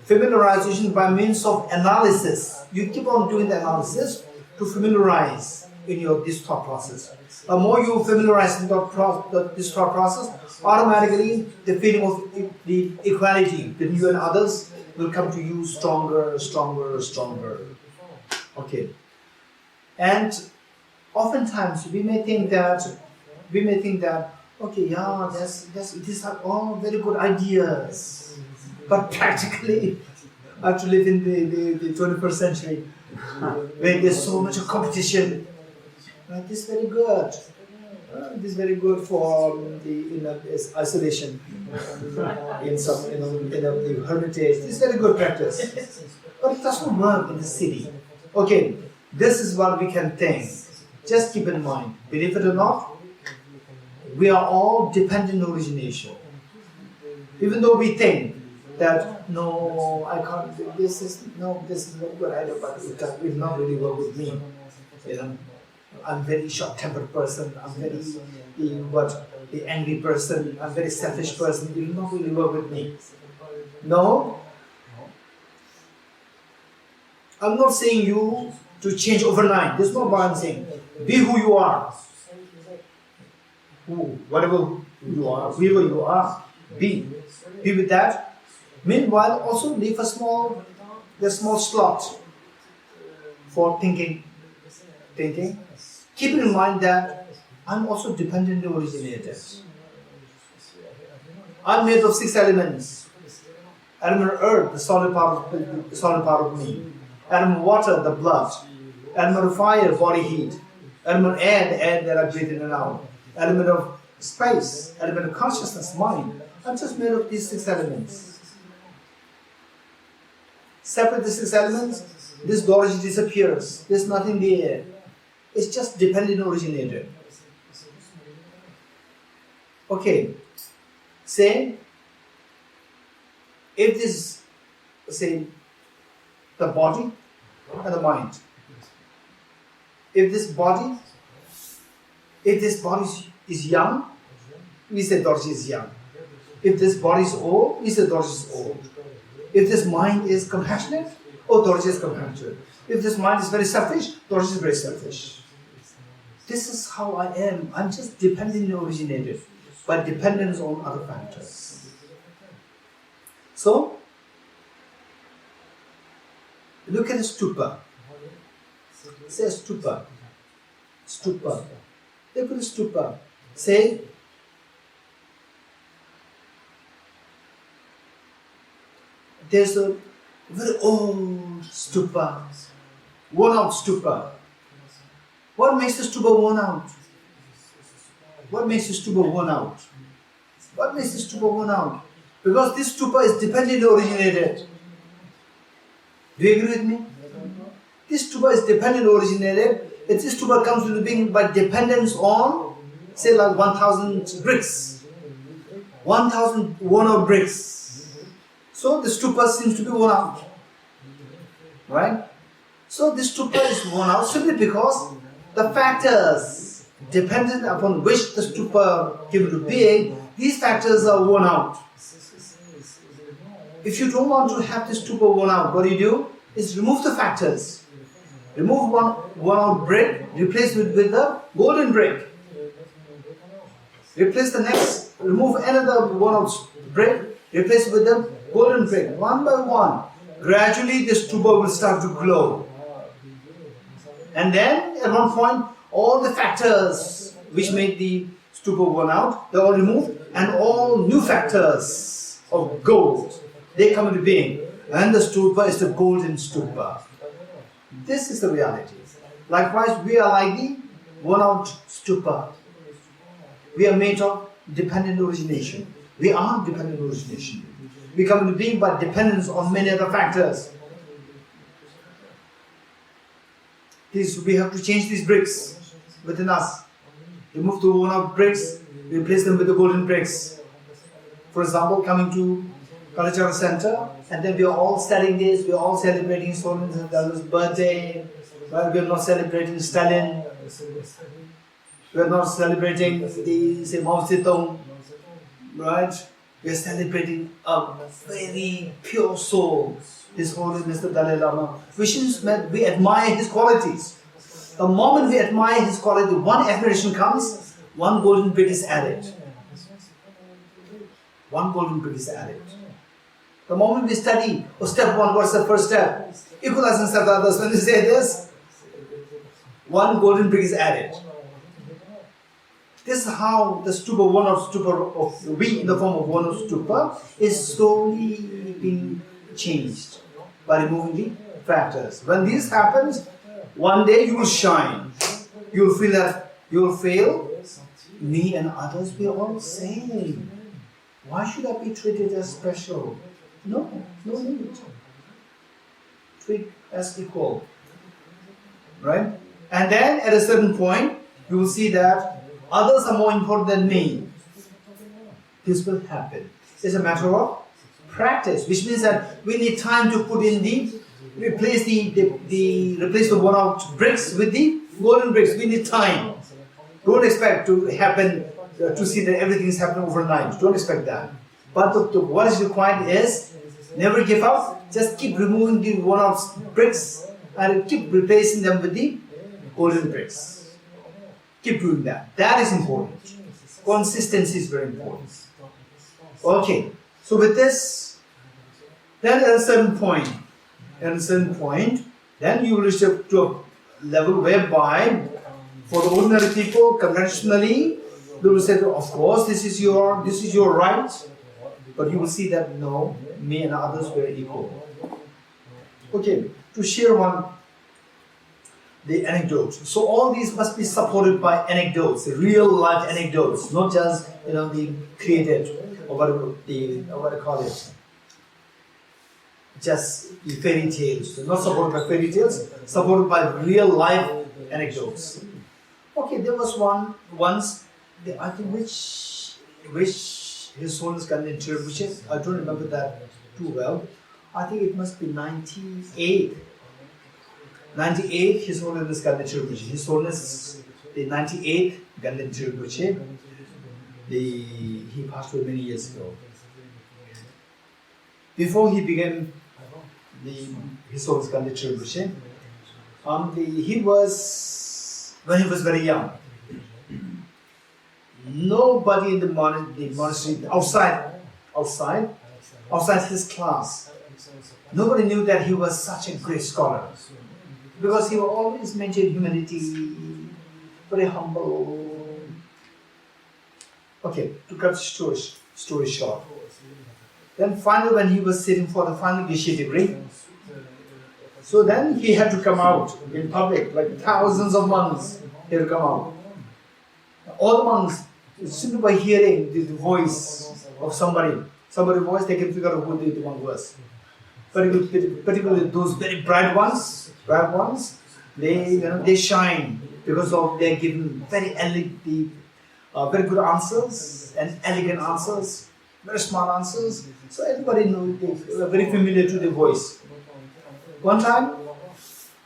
Familiarization by means of analysis. You keep on doing the analysis to familiarize in this thought process. The more you familiarize in this thought process, automatically the feeling of the equality between you and others will come to you stronger. Okay. And oftentimes we may think that okay, yeah, these are all very good ideas, but practically, I have to live in the 21st century, where there's so much of competition. This is very good. This is very good for the isolation, in the hermitage. This is very good practice, but it doesn't work in the city. Okay, this is what we can think. Just keep in mind, believe it or not, we are all dependent origination. Even though we think that, no, I can't, this is not good idea, but it will not really work with me. I'm very short-tempered person, I'm very the angry person, I'm very selfish person, it will not really work with me. No. I'm not saying you to change overnight. This is not what I'm saying. Be who you are. Whatever you are, whoever you are, be with that. Meanwhile, also leave a small slot for thinking. Keep in mind that I'm also dependently originated. I'm made of 6 elements. Element earth, the solid part of me. Element water, the blood. Element fire, body heat. Element air, the air that I breathe in and out. Element of space, element of consciousness, mind. I'm just made of these 6 elements. Separate the 6 elements, this origin disappears. There's nothing there. It's just dependent originated. Okay. Say, if this, say, the body and the mind. If this body is young, we say Dorji is young. If this body is old, we say Dorji is old. If this mind is compassionate, Dorji is compassionate. If this mind is very selfish, Dorji is very selfish. This is how I am. I'm just dependently originated, but dependence on other factors. So, look at a stupa. Say a stupa. stupa. They put a stupa. Say, there's a very old stupa, worn out stupa. What makes the stupa worn out? What makes the stupa worn out? What makes the stupa worn out? Because this stupa is dependently originated. Do you agree with me? This stupa is dependently originated. If this stupa comes into being by dependence on, say like 1,000 bricks, 1,000 worn out bricks. So the stupa seems to be worn out. Right? So this stupa is worn out simply because the factors dependent upon which the stupa came into being, these factors are worn out. If you don't want to have this stupa worn out, what do? Is remove the factors. Remove one worn out brick, replace it with the golden brick. Replace the next, remove another worn out brick, replace it with the golden brick. One by one, gradually this stupa will start to glow. And then at one point, all the factors which made the stupa worn out, they are all removed, and all new factors of gold, they come into being. And the stupa is the golden stupa. This is the reality. Likewise, we are like the worn out stupa. We are made of dependent origination. We are dependent origination. We come into being by dependence on many other factors. We have to change these bricks within us. Remove the worn out bricks, replace them with the golden bricks. For example, coming to Kalachakra Center, and then we are all studying this, we are all celebrating Saint Cosmes' birthday, right? We are not celebrating Stalin, we are not celebrating the Mao Zedong, right? We are celebrating a very pure soul, His Holiness the Dalai Lama, which is that we admire his qualities. The moment we admire his quality, one admiration comes, one golden brick is added. One golden brick is added. The moment we study, step one, what's the first step? Equalize and step others. When you say this, one golden brick is added. This is how the stupa, one of stupa of we in the form of one of stupa, is slowly being changed by removing the factors. When this happens, one day you will shine. You will feel that you will feel, me and others, we are all same. Why should I be treated as special? No need. Treat as equal. Right? And then at a certain point, you will see that others are more important than me. This will happen. It's a matter of practice, which means that we need time to put in replace the worn out bricks with the golden bricks. We need time. Don't expect to happen to see that everything is happening overnight. Don't expect that. But what is required is never give up. Just keep removing the worn out bricks and keep replacing them with the golden bricks. Keep doing that. That is important. Consistency is very important. Okay. So with this, then at a certain point, then you will reach up to a level whereby, for the ordinary people, conventionally, they will say, of course, this is your right. But you will see that no, me and others were equal. Okay, to share the anecdotes. So all these must be supported by anecdotes, real life anecdotes, not just the created or what do you call it? Just the fairy tales. So not supported by fairy tales, supported by real life anecdotes. Okay, there was once, I think which His Holiness got an interview, I don't remember that too well. I think it must be 98. 98, His Holiness got an interview. His Holiness, the 98 got an interview. He passed away many years ago. Before he became His Holiness got an interview, when he was very young, nobody in the monastery, outside his class, nobody knew that he was such a great scholar. Because he always maintained humility, very humble. Okay, to cut story short. Then finally when he was sitting for the final Geshe degree, so then he had to come out in public, like thousands of monks had to come out. All the monks, simply by hearing the voice of somebody's voice, they can figure out who the monk was. Particularly those very bright ones, they shine because of they're given very very good answers and elegant answers, very smart answers. So everybody knows, they're very familiar to the voice. One time,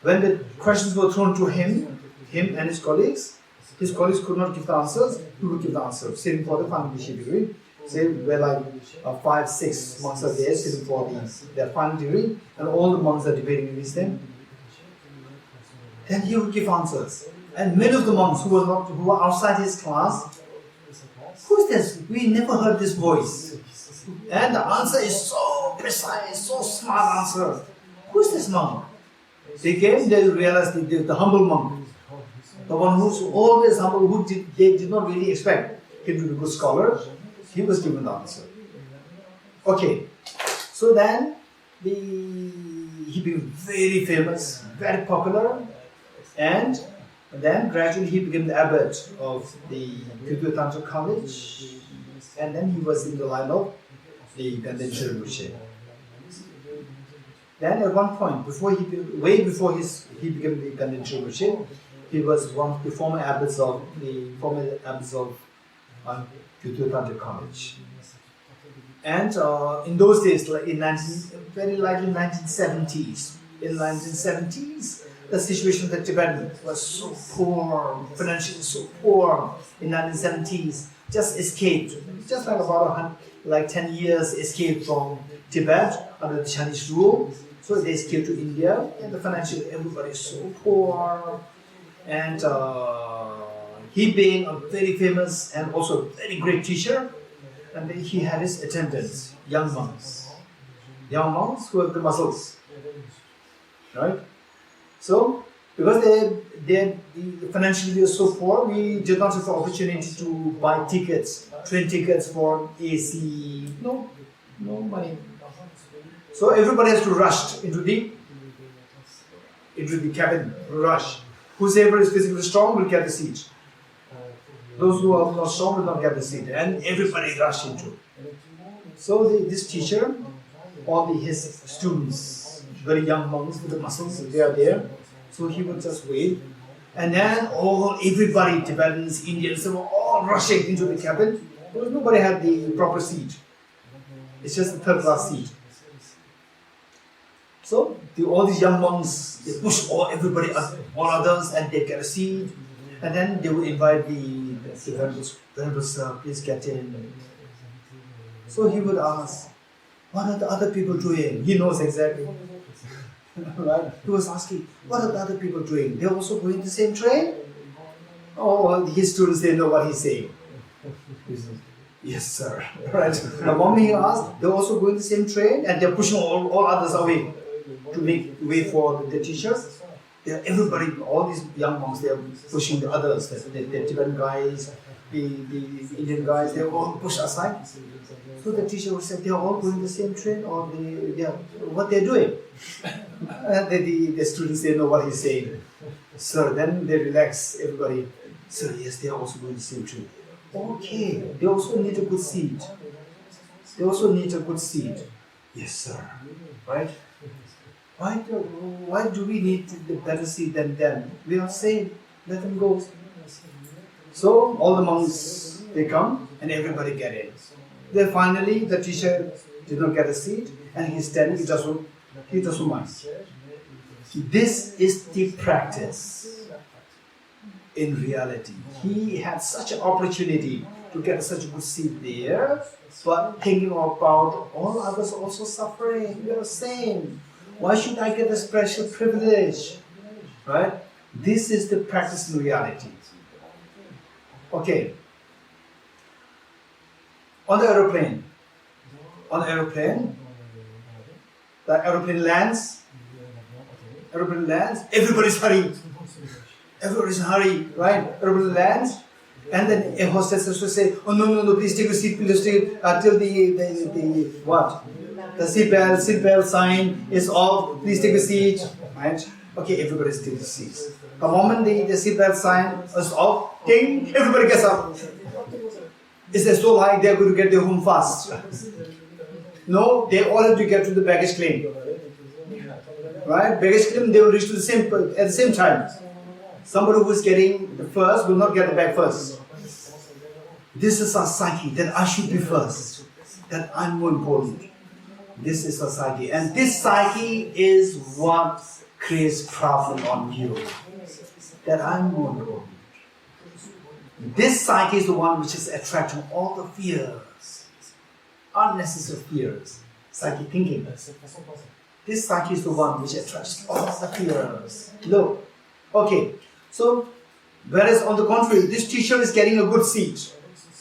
when the questions were thrown to him and his colleagues could not give the answers, he would give the answers, sitting for the final Geshe degree. Say, where like 5, 6 monks are there sitting for their final degree, and all the monks are debating against them. Then he would give answers. And many of the monks who were outside his class, who's this? We never heard this voice. And the answer is so precise, so smart answer. Who's this monk? They came, they realized the humble monk. The one who's always humble, they did not really expect him to be a good scholar. He was given the answer. Okay, so then he became very famous, very popular, and then gradually he became the abbot of the Kalachakra College, and then he was in the line of the Gueshe. Then at one point, way before he became the Gueshe, he was one of the former abbots of Kalachakra College. And in those days, like very likely 1970s, the situation of the Tibetan was so poor, financially so poor in 1970s, just escaped, just like about 10 years escaped from Tibet under the Chinese rule. So they escaped to India, and the financially everybody is so poor. And he being a very famous and also very great teacher, and then he had his attendants, young monks who have the muscles, right? So, because they financially were so poor, we did not have the opportunity to buy tickets, train tickets for AC, no money. So everybody has to rush into the cabin, rush. Whoever is physically strong will get the seat. Those who are not strong will not get the seat, and everybody rushed into. So this teacher, all his students, very young monks with the muscles, they are there. So he would just wait, and then everybody, Tibetans, Indians, they were all rushing into the cabin because nobody had the proper seat. It's just a third-class seat. So all these young monks, they push all others, and they get a seat, and then they would invite the venerable sir, please get in. So he would ask, what are the other people doing? He knows exactly. Right? He was asking, what are the other people doing? They're also going the same train? Oh, his students, they know what he's saying. He says, yes, sir. Right? The moment he asked, they're also going the same train, and they're pushing all others away to make way for the teachers. Everybody, all these young monks, they are pushing the others, the Tibetan guys, the Indian guys, they are all pushed aside. So the teacher would say, they are all going the same train, or what they're doing. The students, they know what he's saying. Sir, then they relax, everybody. Sir, yes, they are also going the same train. Okay, they also need a good seat. Yes, sir. Right? Why do we need the better seat than them? We are saying, let them go. So all the monks, they come and everybody get in. Then finally the teacher did not get a seat and he's standing, he doesn't mind. This is the practice in reality. He had such an opportunity to get such a good seat there, but thinking about all others also suffering, we are saying, why should I get a special privilege? Right? This is the practice in reality. Okay. On the aeroplane, the aeroplane lands, everybody's hurrying. Everybody's in a hurry, right? Everybody lands, and then a hostess has to say, "Oh no, please take a seat, please take till the what? The seatbelt sign is off. Please take a seat." Right? Okay, everybody's taking seats. The moment the seatbelt sign is off, ding, everybody gets up. It's so like they're going to get their home fast. No, they all have to get to the baggage claim. Right? Baggage claim, they will reach to at the same time. Somebody who is getting the first will not get the bag first. This is our psyche, that I should be first, that I'm more important. This is our psyche. And this psyche is what creates problem on you. That I'm more important. This psyche is the one which is attracting all the fears, unnecessary fears, psychic thinking. This psyche is the one which attracts all the fears. Look, okay, so whereas on the contrary, this teacher is getting a good seat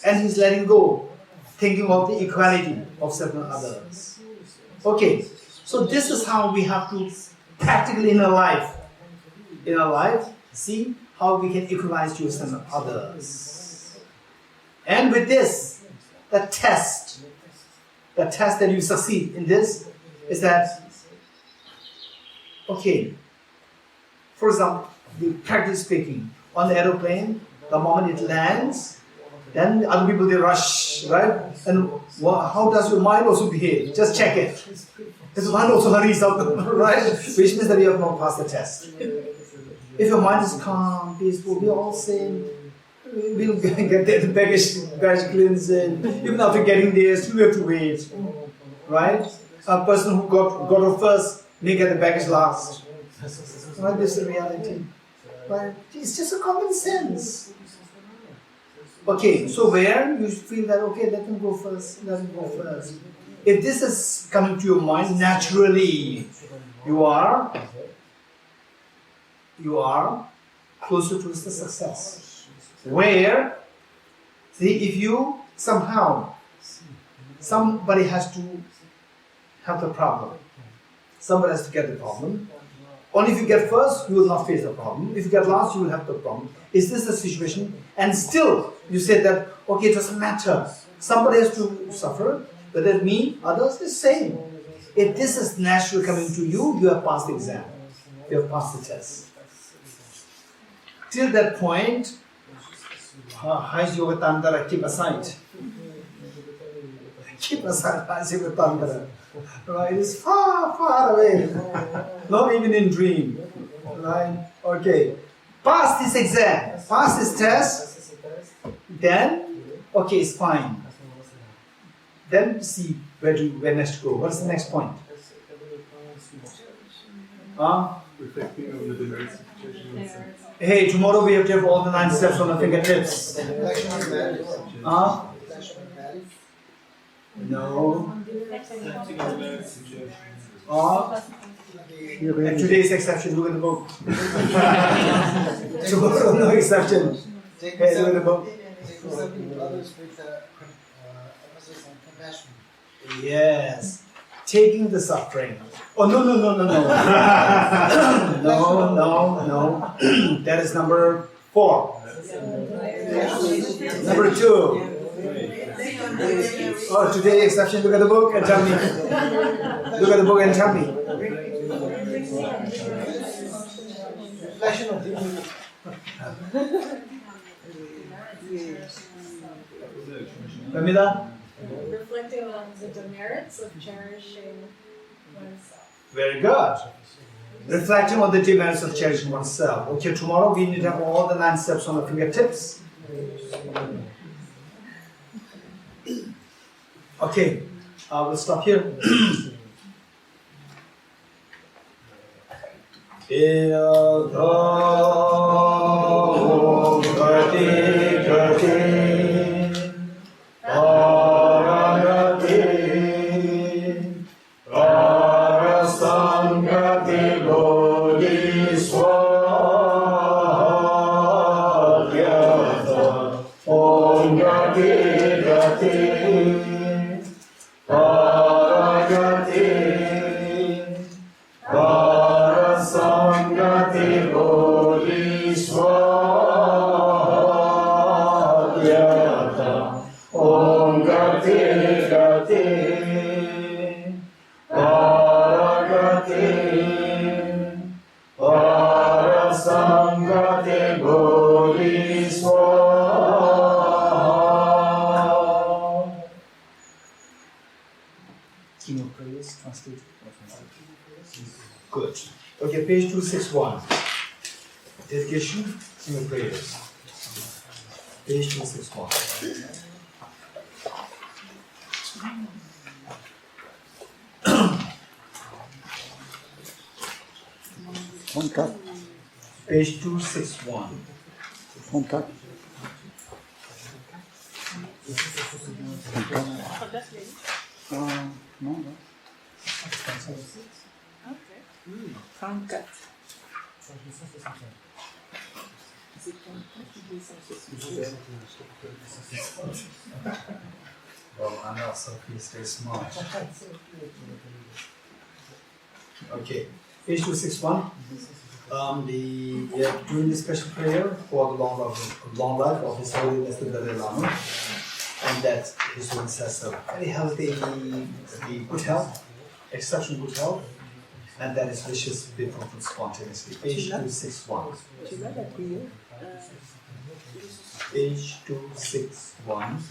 and he's letting go, thinking of the equality of certain others. Okay, so this is how we have to practically in our life, see how we can equalize yourself and others. And with this, the test that you succeed in this is that, okay, for example, the practice speaking on the aeroplane, the moment it lands, then other people they rush, right? And how does your mind also behave? Just check it. This mind also hurries up, right? Which means that you have not passed the test. If your mind is calm, peaceful, we all say, we'll get the baggage clearance in. Even after getting there, still we have to wait, right? A person who got off first may get the baggage last. Right? This is the reality. Right? It's just a common sense. Okay, so where you feel that, okay, let them go first. If this is coming to your mind naturally, you are closer to the success. Where, see, if you somehow, somebody has to have the problem. Somebody has to get the problem. Only if you get first, you will not face the problem. If you get last, you will have the problem. Is this the situation? And still, you say that, okay, it doesn't matter. Somebody has to suffer, whether me, others, the same. If this is naturally coming to you, you have passed the exam. You have passed the test. Till that point, Hais Yoga Tantara, keep aside. Keep aside Hais Yoga Tantara. Right? It's far away. Not even in dream. Right? Okay. Pass this exam, pass this test, then, okay, it's fine. Then see where next to go. What's the next point?
Reflecting on the demerits of situation.
Hey, tomorrow we have to have all the 9 steps on our fingertips. No. And today's exception, look at the book. Tomorrow, no exception. Hey, look at the book. Yes. Taking the suffering. Oh, no. No. That is number 4. Number 2. Oh, today's exception, look at the book and tell me. Look at the book and tell me. Pamela?
Reflecting on the demerits of cherishing oneself.
Very good. Reflecting on the demerits of cherishing oneself. Okay, tomorrow we need to have all the 9 steps on the fingertips. Okay, we'll stop here.
Bodhicittas.
Good. Okay, page 261. Dedication, single prayers. Page 261. Page 261. Well, I'm not so pleased, very smart. Okay, page 261. We are doing this special prayer for the long life of His Holiness the Dalai Lama, and that His Holiness has a very healthy, good health, exceptional good health, and that His wishes be fulfilled spontaneously. Page 261. Page 261.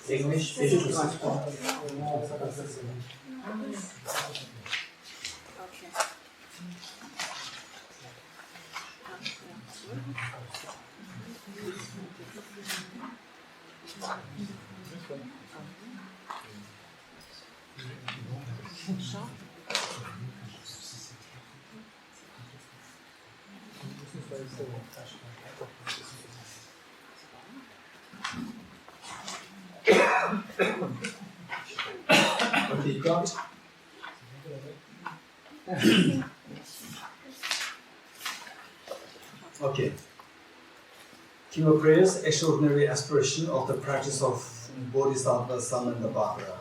English, page 261. Okay, you got it? Okay. King of Prayers, extraordinary aspiration of the practice of Bodhisattva, Samanthabhadra.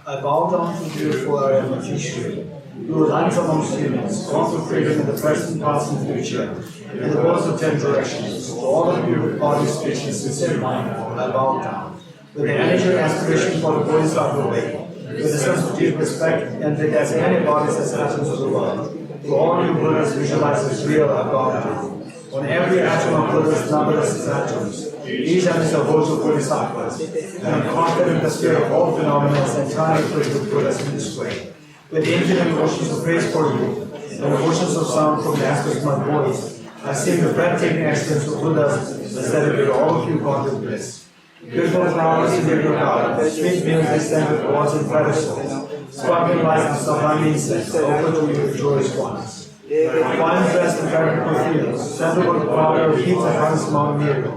I bow down to you for I am a fiduciary. You light amongst humans, concentrating in the present, past, and future, in the worlds of 10 directions. To all of you with body, speech, and sincere mind, I bow down. With the energy and aspiration for the Bodhisattva way, with a sense of deep respect, and with as many bodies as atoms of the world. To all you Buddhas visualize as real, I bow down. On every atom of Buddhas, numberless as atoms. Each atom is a voice of Bodhisattvas, and I'm confident in the spirit of all phenomena is entirely filled with Buddhas in this way. With the infinite oceans of praise for you, and the oceans of sound from the aspects of my voice, I sing the breathtaking excellence of Buddhas that celebrate all of you God with bliss. Beautiful flowers in their garden, sweet music sent with words and pedestals, sparkling lights and sublime incense, offer to you the joyous ones. Wine dressed in fabric perfumes, sandalwood powder, heaps of honest Mount Miro,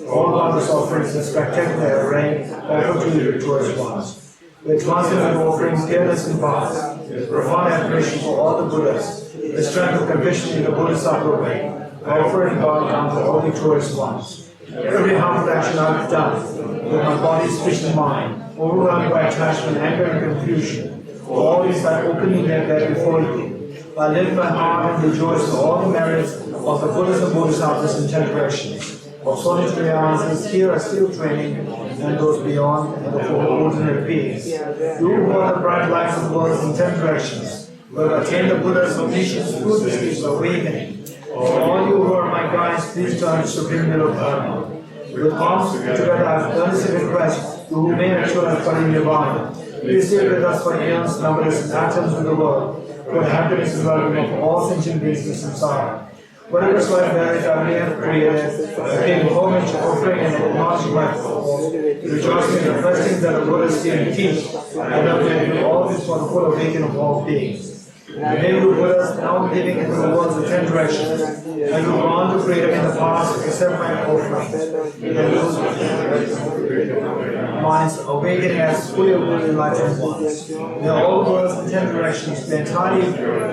all wondrous offerings in spectacular array, offer to you the joyous ones. With transcendental offerings, careless and vast, profound admiration for all the Buddhas, the strength of compassion in the Bodhisattva way, I offer and bow down to all the joyous ones. Every harmful action I've done, with my body, speech, and mind, overwhelmed by attachment, anger, and confusion, for all these I openly lay there before you. I lift my heart and rejoice in all the merits of the Buddhas and Bodhisattvas in 10 directions, of solitary answers, here are still training, and those beyond, and for ordinary beings. You who are the bright lights of the world in 10 directions, who have attained the Buddha's omniscience through the stage of awakening. For all you who are my guides, please turn to Supreme Will of Dharma. With palms together, I have earnestly request you who may mature as Parinirvana. Please stay with us for eons, numberless atoms in the world, for happiness is welcome of all sentient beings in samsara. Whatever slight merit I may have created, I pay homage, offering, and acknowledging my faults, rejoicing and reflecting that the Buddha still teach, and updating all this for the full awakening of all beings. May you Buddhas now living in the worlds of 10 directions, and who go on to freedom in the past, accept my offerings, and those minds awakening as fully awakened enlightened ones. May all worlds in 10 directions be entirely pure.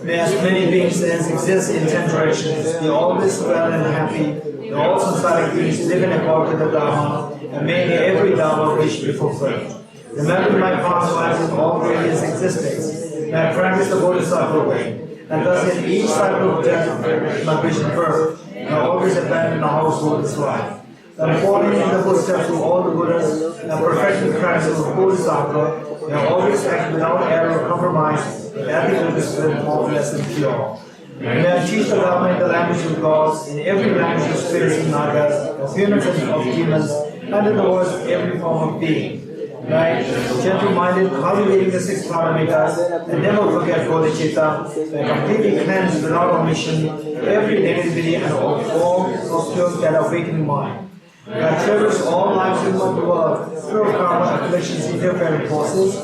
May as many beings as exist in 10 directions be always well and happy. May all samsaric beings live in accord with the Dharma, and may every Dharma wish be fulfilled. Remember my past lives in all previous existence. May I practice the Bodhisattva way, and thus in each cycle of death, my vision birth, may I always abandon the household of life. And following in the footsteps of all the Buddhas, and perfecting the practice of Bodhisattva, may I always act without error or compromise, with ethical discipline, faultless and pure. May I teach the Dharma in the language of gods, in every language of spirits and nagas, of humans and of demons, and in the words of every form of being. Right? Gentle-minded, cultivating the 6 paramitas, and never forget Bodhicitta, and completely cleanse without omission every negativity and all obstacles that awaken mind. I traverse all lives in the world, through karma, afflictions, interfering forces,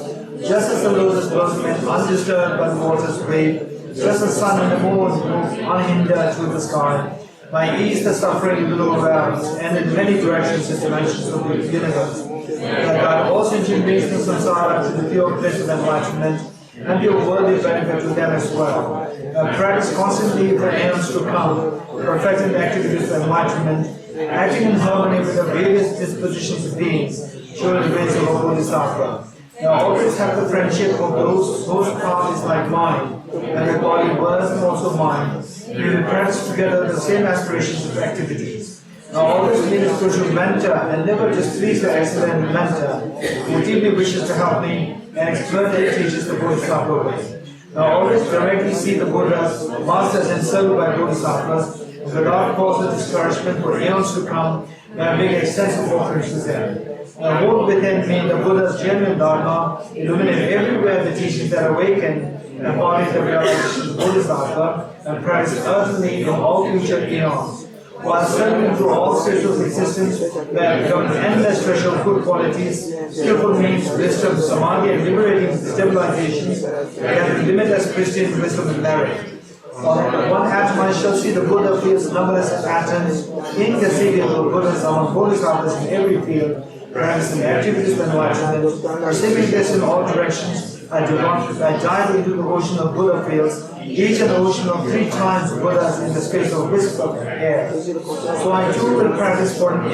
just as the lotus blossom undisturbed by the water's wave, just as the sun and the moon move unhindered through the sky. I ease the suffering in the lower realms and in many directions and dimensions of the universe. I guide all sentient beings in samsara to the pure bliss of enlightenment and be a worthy benefit to them as well. I practice constantly for aeons to come, perfecting the activities of enlightenment, acting in harmony with the various dispositions of beings, showing the ways of a Bodhisattva. I always have the friendship of those whose path is like mine, and their body, words, and also mine. We will practice together the same aspirations of activities. I always need a spiritual mentor and never displease the excellent mentor who deeply wishes to help me and expertly teaches the Bodhisattva way. I always directly see the Buddhas, masters, and served by Bodhisattvas without cause of discouragement for aeons to come, and I make extensive offerings to them. I hold within me the Buddha's genuine Dharma, illuminate everywhere the teachings that awaken, embody the realization of Bodhisattva, and practice earthly in all future eons. While struggling through all stages of existence, where become an endless treasure of good qualities, skillful means, wisdom, samadhi, and liberating stabilizations, and limitless pristine wisdom and merit. On one atom I shall see the Buddha feels numberless atoms, inconceivable Buddhas among Bodhisattvas in every field, practicing activities of enlightenment, perceiving this in all directions. I dive into the ocean of Buddha fields, each an ocean of 3 times Buddhas in the space of wisp of air. So I too will practice for an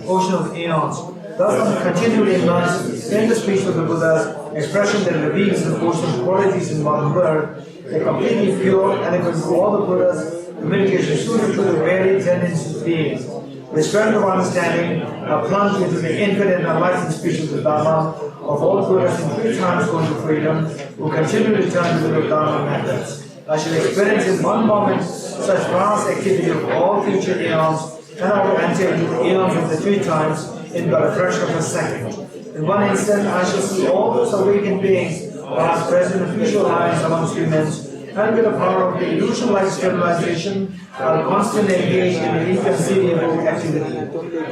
ocean of aeons. Thus I'm continually immersed in the speech of the Buddhas, expression that reveals the ocean qualities in one word, the completely pure, elegant of all the Buddhas, communication suited to the varied tendencies of beings. With strength of understanding, I plunge into the infinite and enlightened speech of the Dharma of all Buddhas in 3 times going to freedom, who continue to turn to the Dharma methods. I shall experience in one moment such vast activity of all future eons, and I will enter into the eons of the 3 times in but a fraction of a second. In one instant, I shall see all those awakened beings past, present, and future lives amongst humans, and with the power of the illusion-like stabilization, I'll constantly engage in an inconceivable activity.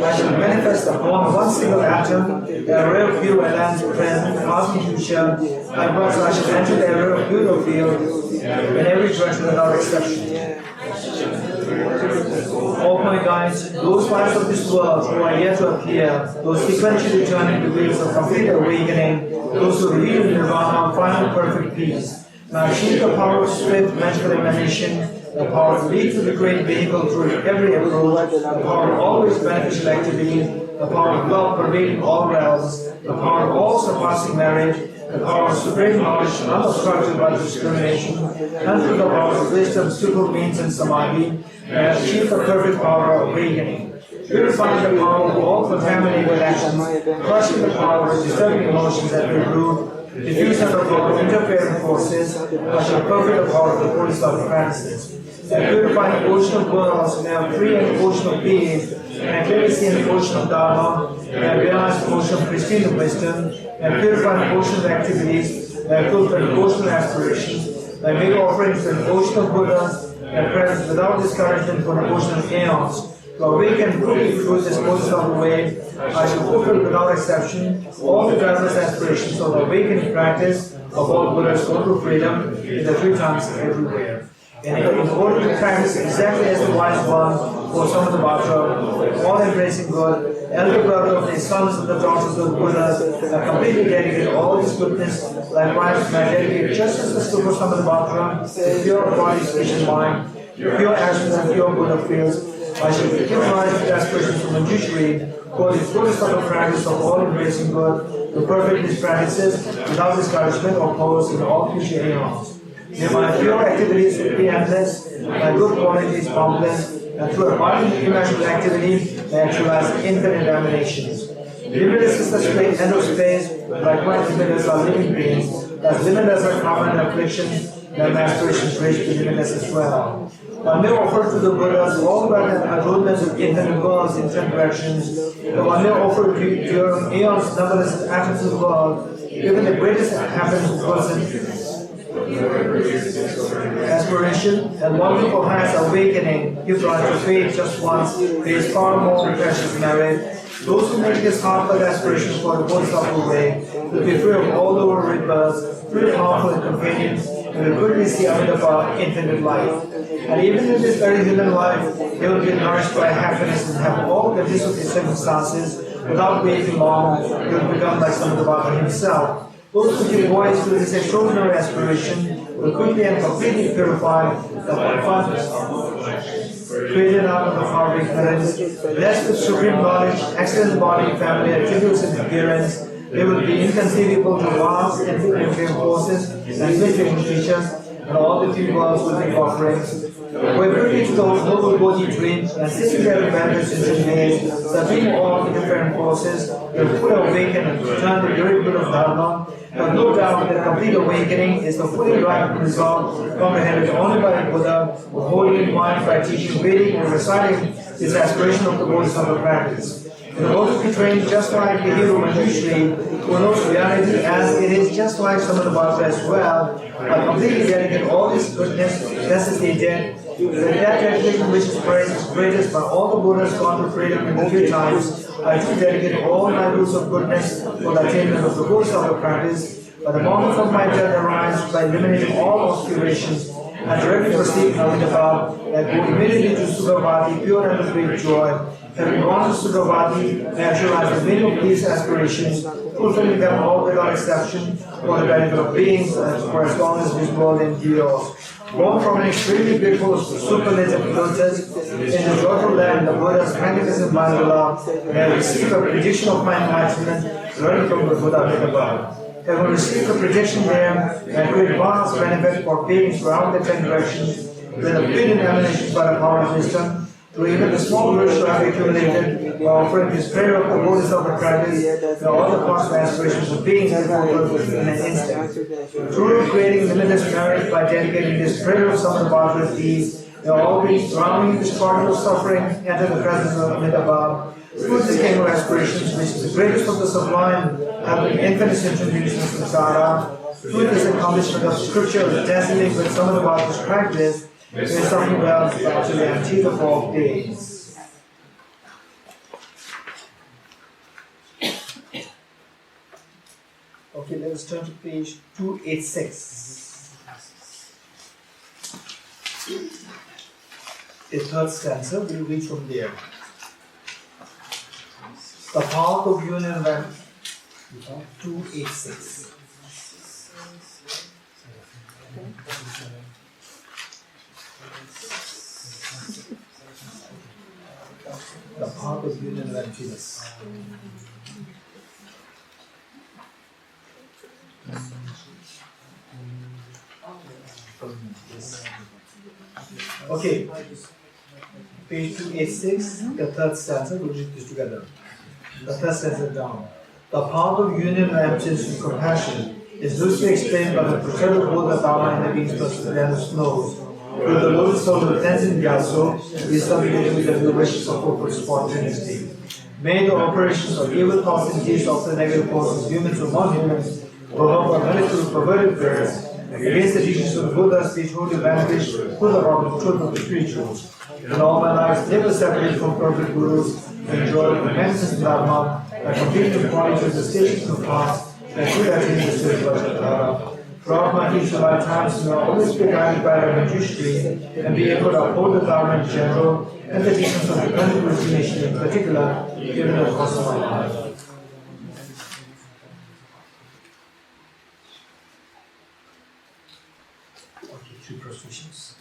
I shall manifest upon one single atom the array of pure lands present, past, and future. Likewise, I shall enter the array of pure field in every direction without exception. All my guides, those lives of this world who are yet to appear, those sequentially turning to wheels of complete awakening, those who reveal nirvana, final perfect peace. Now achieve the power of swift magical emanation, the power to lead to the great vehicle through every approach, the power of always beneficial activity, the power of love pervading all realms, the power of all surpassing merit, the power of supreme knowledge unobstructed by discrimination, and through the power of wisdom, skillful means, and samadhi, and achieve the perfect power of awakening. Purifying the power of all contaminated actions, crushing the power of disturbing emotions that will root, diffusion of the power of interfering forces, I shall perfect the power of the Bodhisattva practices. And purifying the ocean of worlds, and I am free in the ocean of beings, and I clearly see in the ocean of Dharma, and I realize the ocean of pristine wisdom, and purifying the ocean of activities, and I fulfill the ocean of aspirations, and I make offerings to the ocean of Buddhas, and presence without discouragement for the ocean of aeons. To awaken fully through this Bodhisattva way, I shall fulfill without exception all the diverse aspirations of the awakening practice of all Buddhas go to freedom in the 3 times everywhere. And in order to practice exactly as the wise one, or Samadhi, all embracing good, elder brother of the sons and the daughters of the Buddhas, I completely dedicate all this goodness. Likewise, I dedicate just as the Super Samadhi, the pure body, speech, and mind, pure actions, and pure Buddha fields. I shall give rise to aspirations from the judiciary, for this Bodhisattva practice of all embracing good, to perfect these practices without discouragement or pause in all future aeons. May my pure activities be endless, my good qualities boundless, and through abundant immeasurable activity, may actualize infinite emanations. Limitless is the end of space, likewise limitless are living beings, as limitless are common afflictions, then aspirations reach the limitless as well. One may offer to the Buddhas all wealth and adornments of infinite worlds in 10 directions. The one may offer during eons numberless atoms of the world, even the greatest happiness person aspiration, and one who has awakening, give rise to faith just once, is far more precious merit. Those who make this heartfelt aspiration for the Bodhisattva way will be free of all lower rebirths, free of harmful companions, and will quickly see Amitabha infinite life. And even in this very human life, they will be nourished by happiness and have all the difficult circumstances. Without waiting long, they will become like Amitabha himself. Those who give voice to this extraordinary aspiration will quickly and completely purify the fun created out of the heart of ignorance. Blessed with supreme knowledge, excellent body, family, attributes, and appearance, they will be inconceivable to vast and inferior forces and living teachers, and all the three worlds will make offerings. When bringing to those noble Bodhi dreams and sitting there in various ways, subduing all the different forces, will fully awaken and return the great good of Dharma. But no doubt that complete awakening is the fully right result comprehended only by the Buddha, who wholly in mind by teaching, reading, and reciting his aspiration of the Bodhisattva practice. In order to be trained just like the hero Manjushri, who knows reality as it is just like Samadhi as well, but completely dedicate all his goodness, just as they did. That dedication which is greatest by all the Buddhas gone to freedom in the few times, I do dedicate all my rules of goodness for the attainment of the Bodhisattva practice. But the moment of my death arises by eliminating all obscurations, and directly proceed Amitabha, and go immediately to Sugavati, pure and of great joy. Having gone to Sugavati, I actualize the meaning of these aspirations, fulfilling them all without exception, for the benefit of beings for as long as this world endures. Born from an extremely beautiful superlative lotus in the joyful land, the Buddha's magnificent mandala, and I received a prediction of my enlightenment, learning from the Buddha Amitabha. Having received the prediction there, and great vast benefit for beings throughout the 10 directions, with a billion emanations by the power of wisdom, to even the small virtue I have accumulated, by offering this prayer of the Bodhisattva practice, the all the cosmic aspirations of beings will fulfill in an instant. Truly creating limitless merit by dedicating this prayer of Samadhi deeds, they all beings drowning in the struggle of suffering enter the presence of Amitabha. Through this game of aspirations, which is the greatest of the sublime, having infinite introduced in samsara, through this accomplishment of scripture dazzling with some of the Bhagavata's practice, there is something else about the antidote of all days. Okay, let us turn to page 286. The third stanza, we'll read from there. The path of union when 286. The path of union and emptiness. Okay, page 286, the third stanza, we'll read this together. The third stanza down. The path of union and emptiness and compassion is loosely explained by the Prachara Bodha Dharma in the being's land of snows. With the lotus soul of Tenzin Gyatso, we subjugate with the new wishes of hope for spontaneity. May the operations of evil thoughts and deeds of the negative forces, humans or non-humans, performed by military perverted prayers, against the teachings of the Buddhas, be totally vanquished through the truth of the spirituals. In all my life, never separated from perfect gurus, enjoy the immense Dharma, by completing the quality of the stations of past, and through that in the spiritual Dharma. Throughout my future lifetimes, may I always be guided by our Manjushri and be able to uphold the Dharma in general and the teachings of the Panic Resignation in particular, given the course of my life. Okay, 2 prostrations.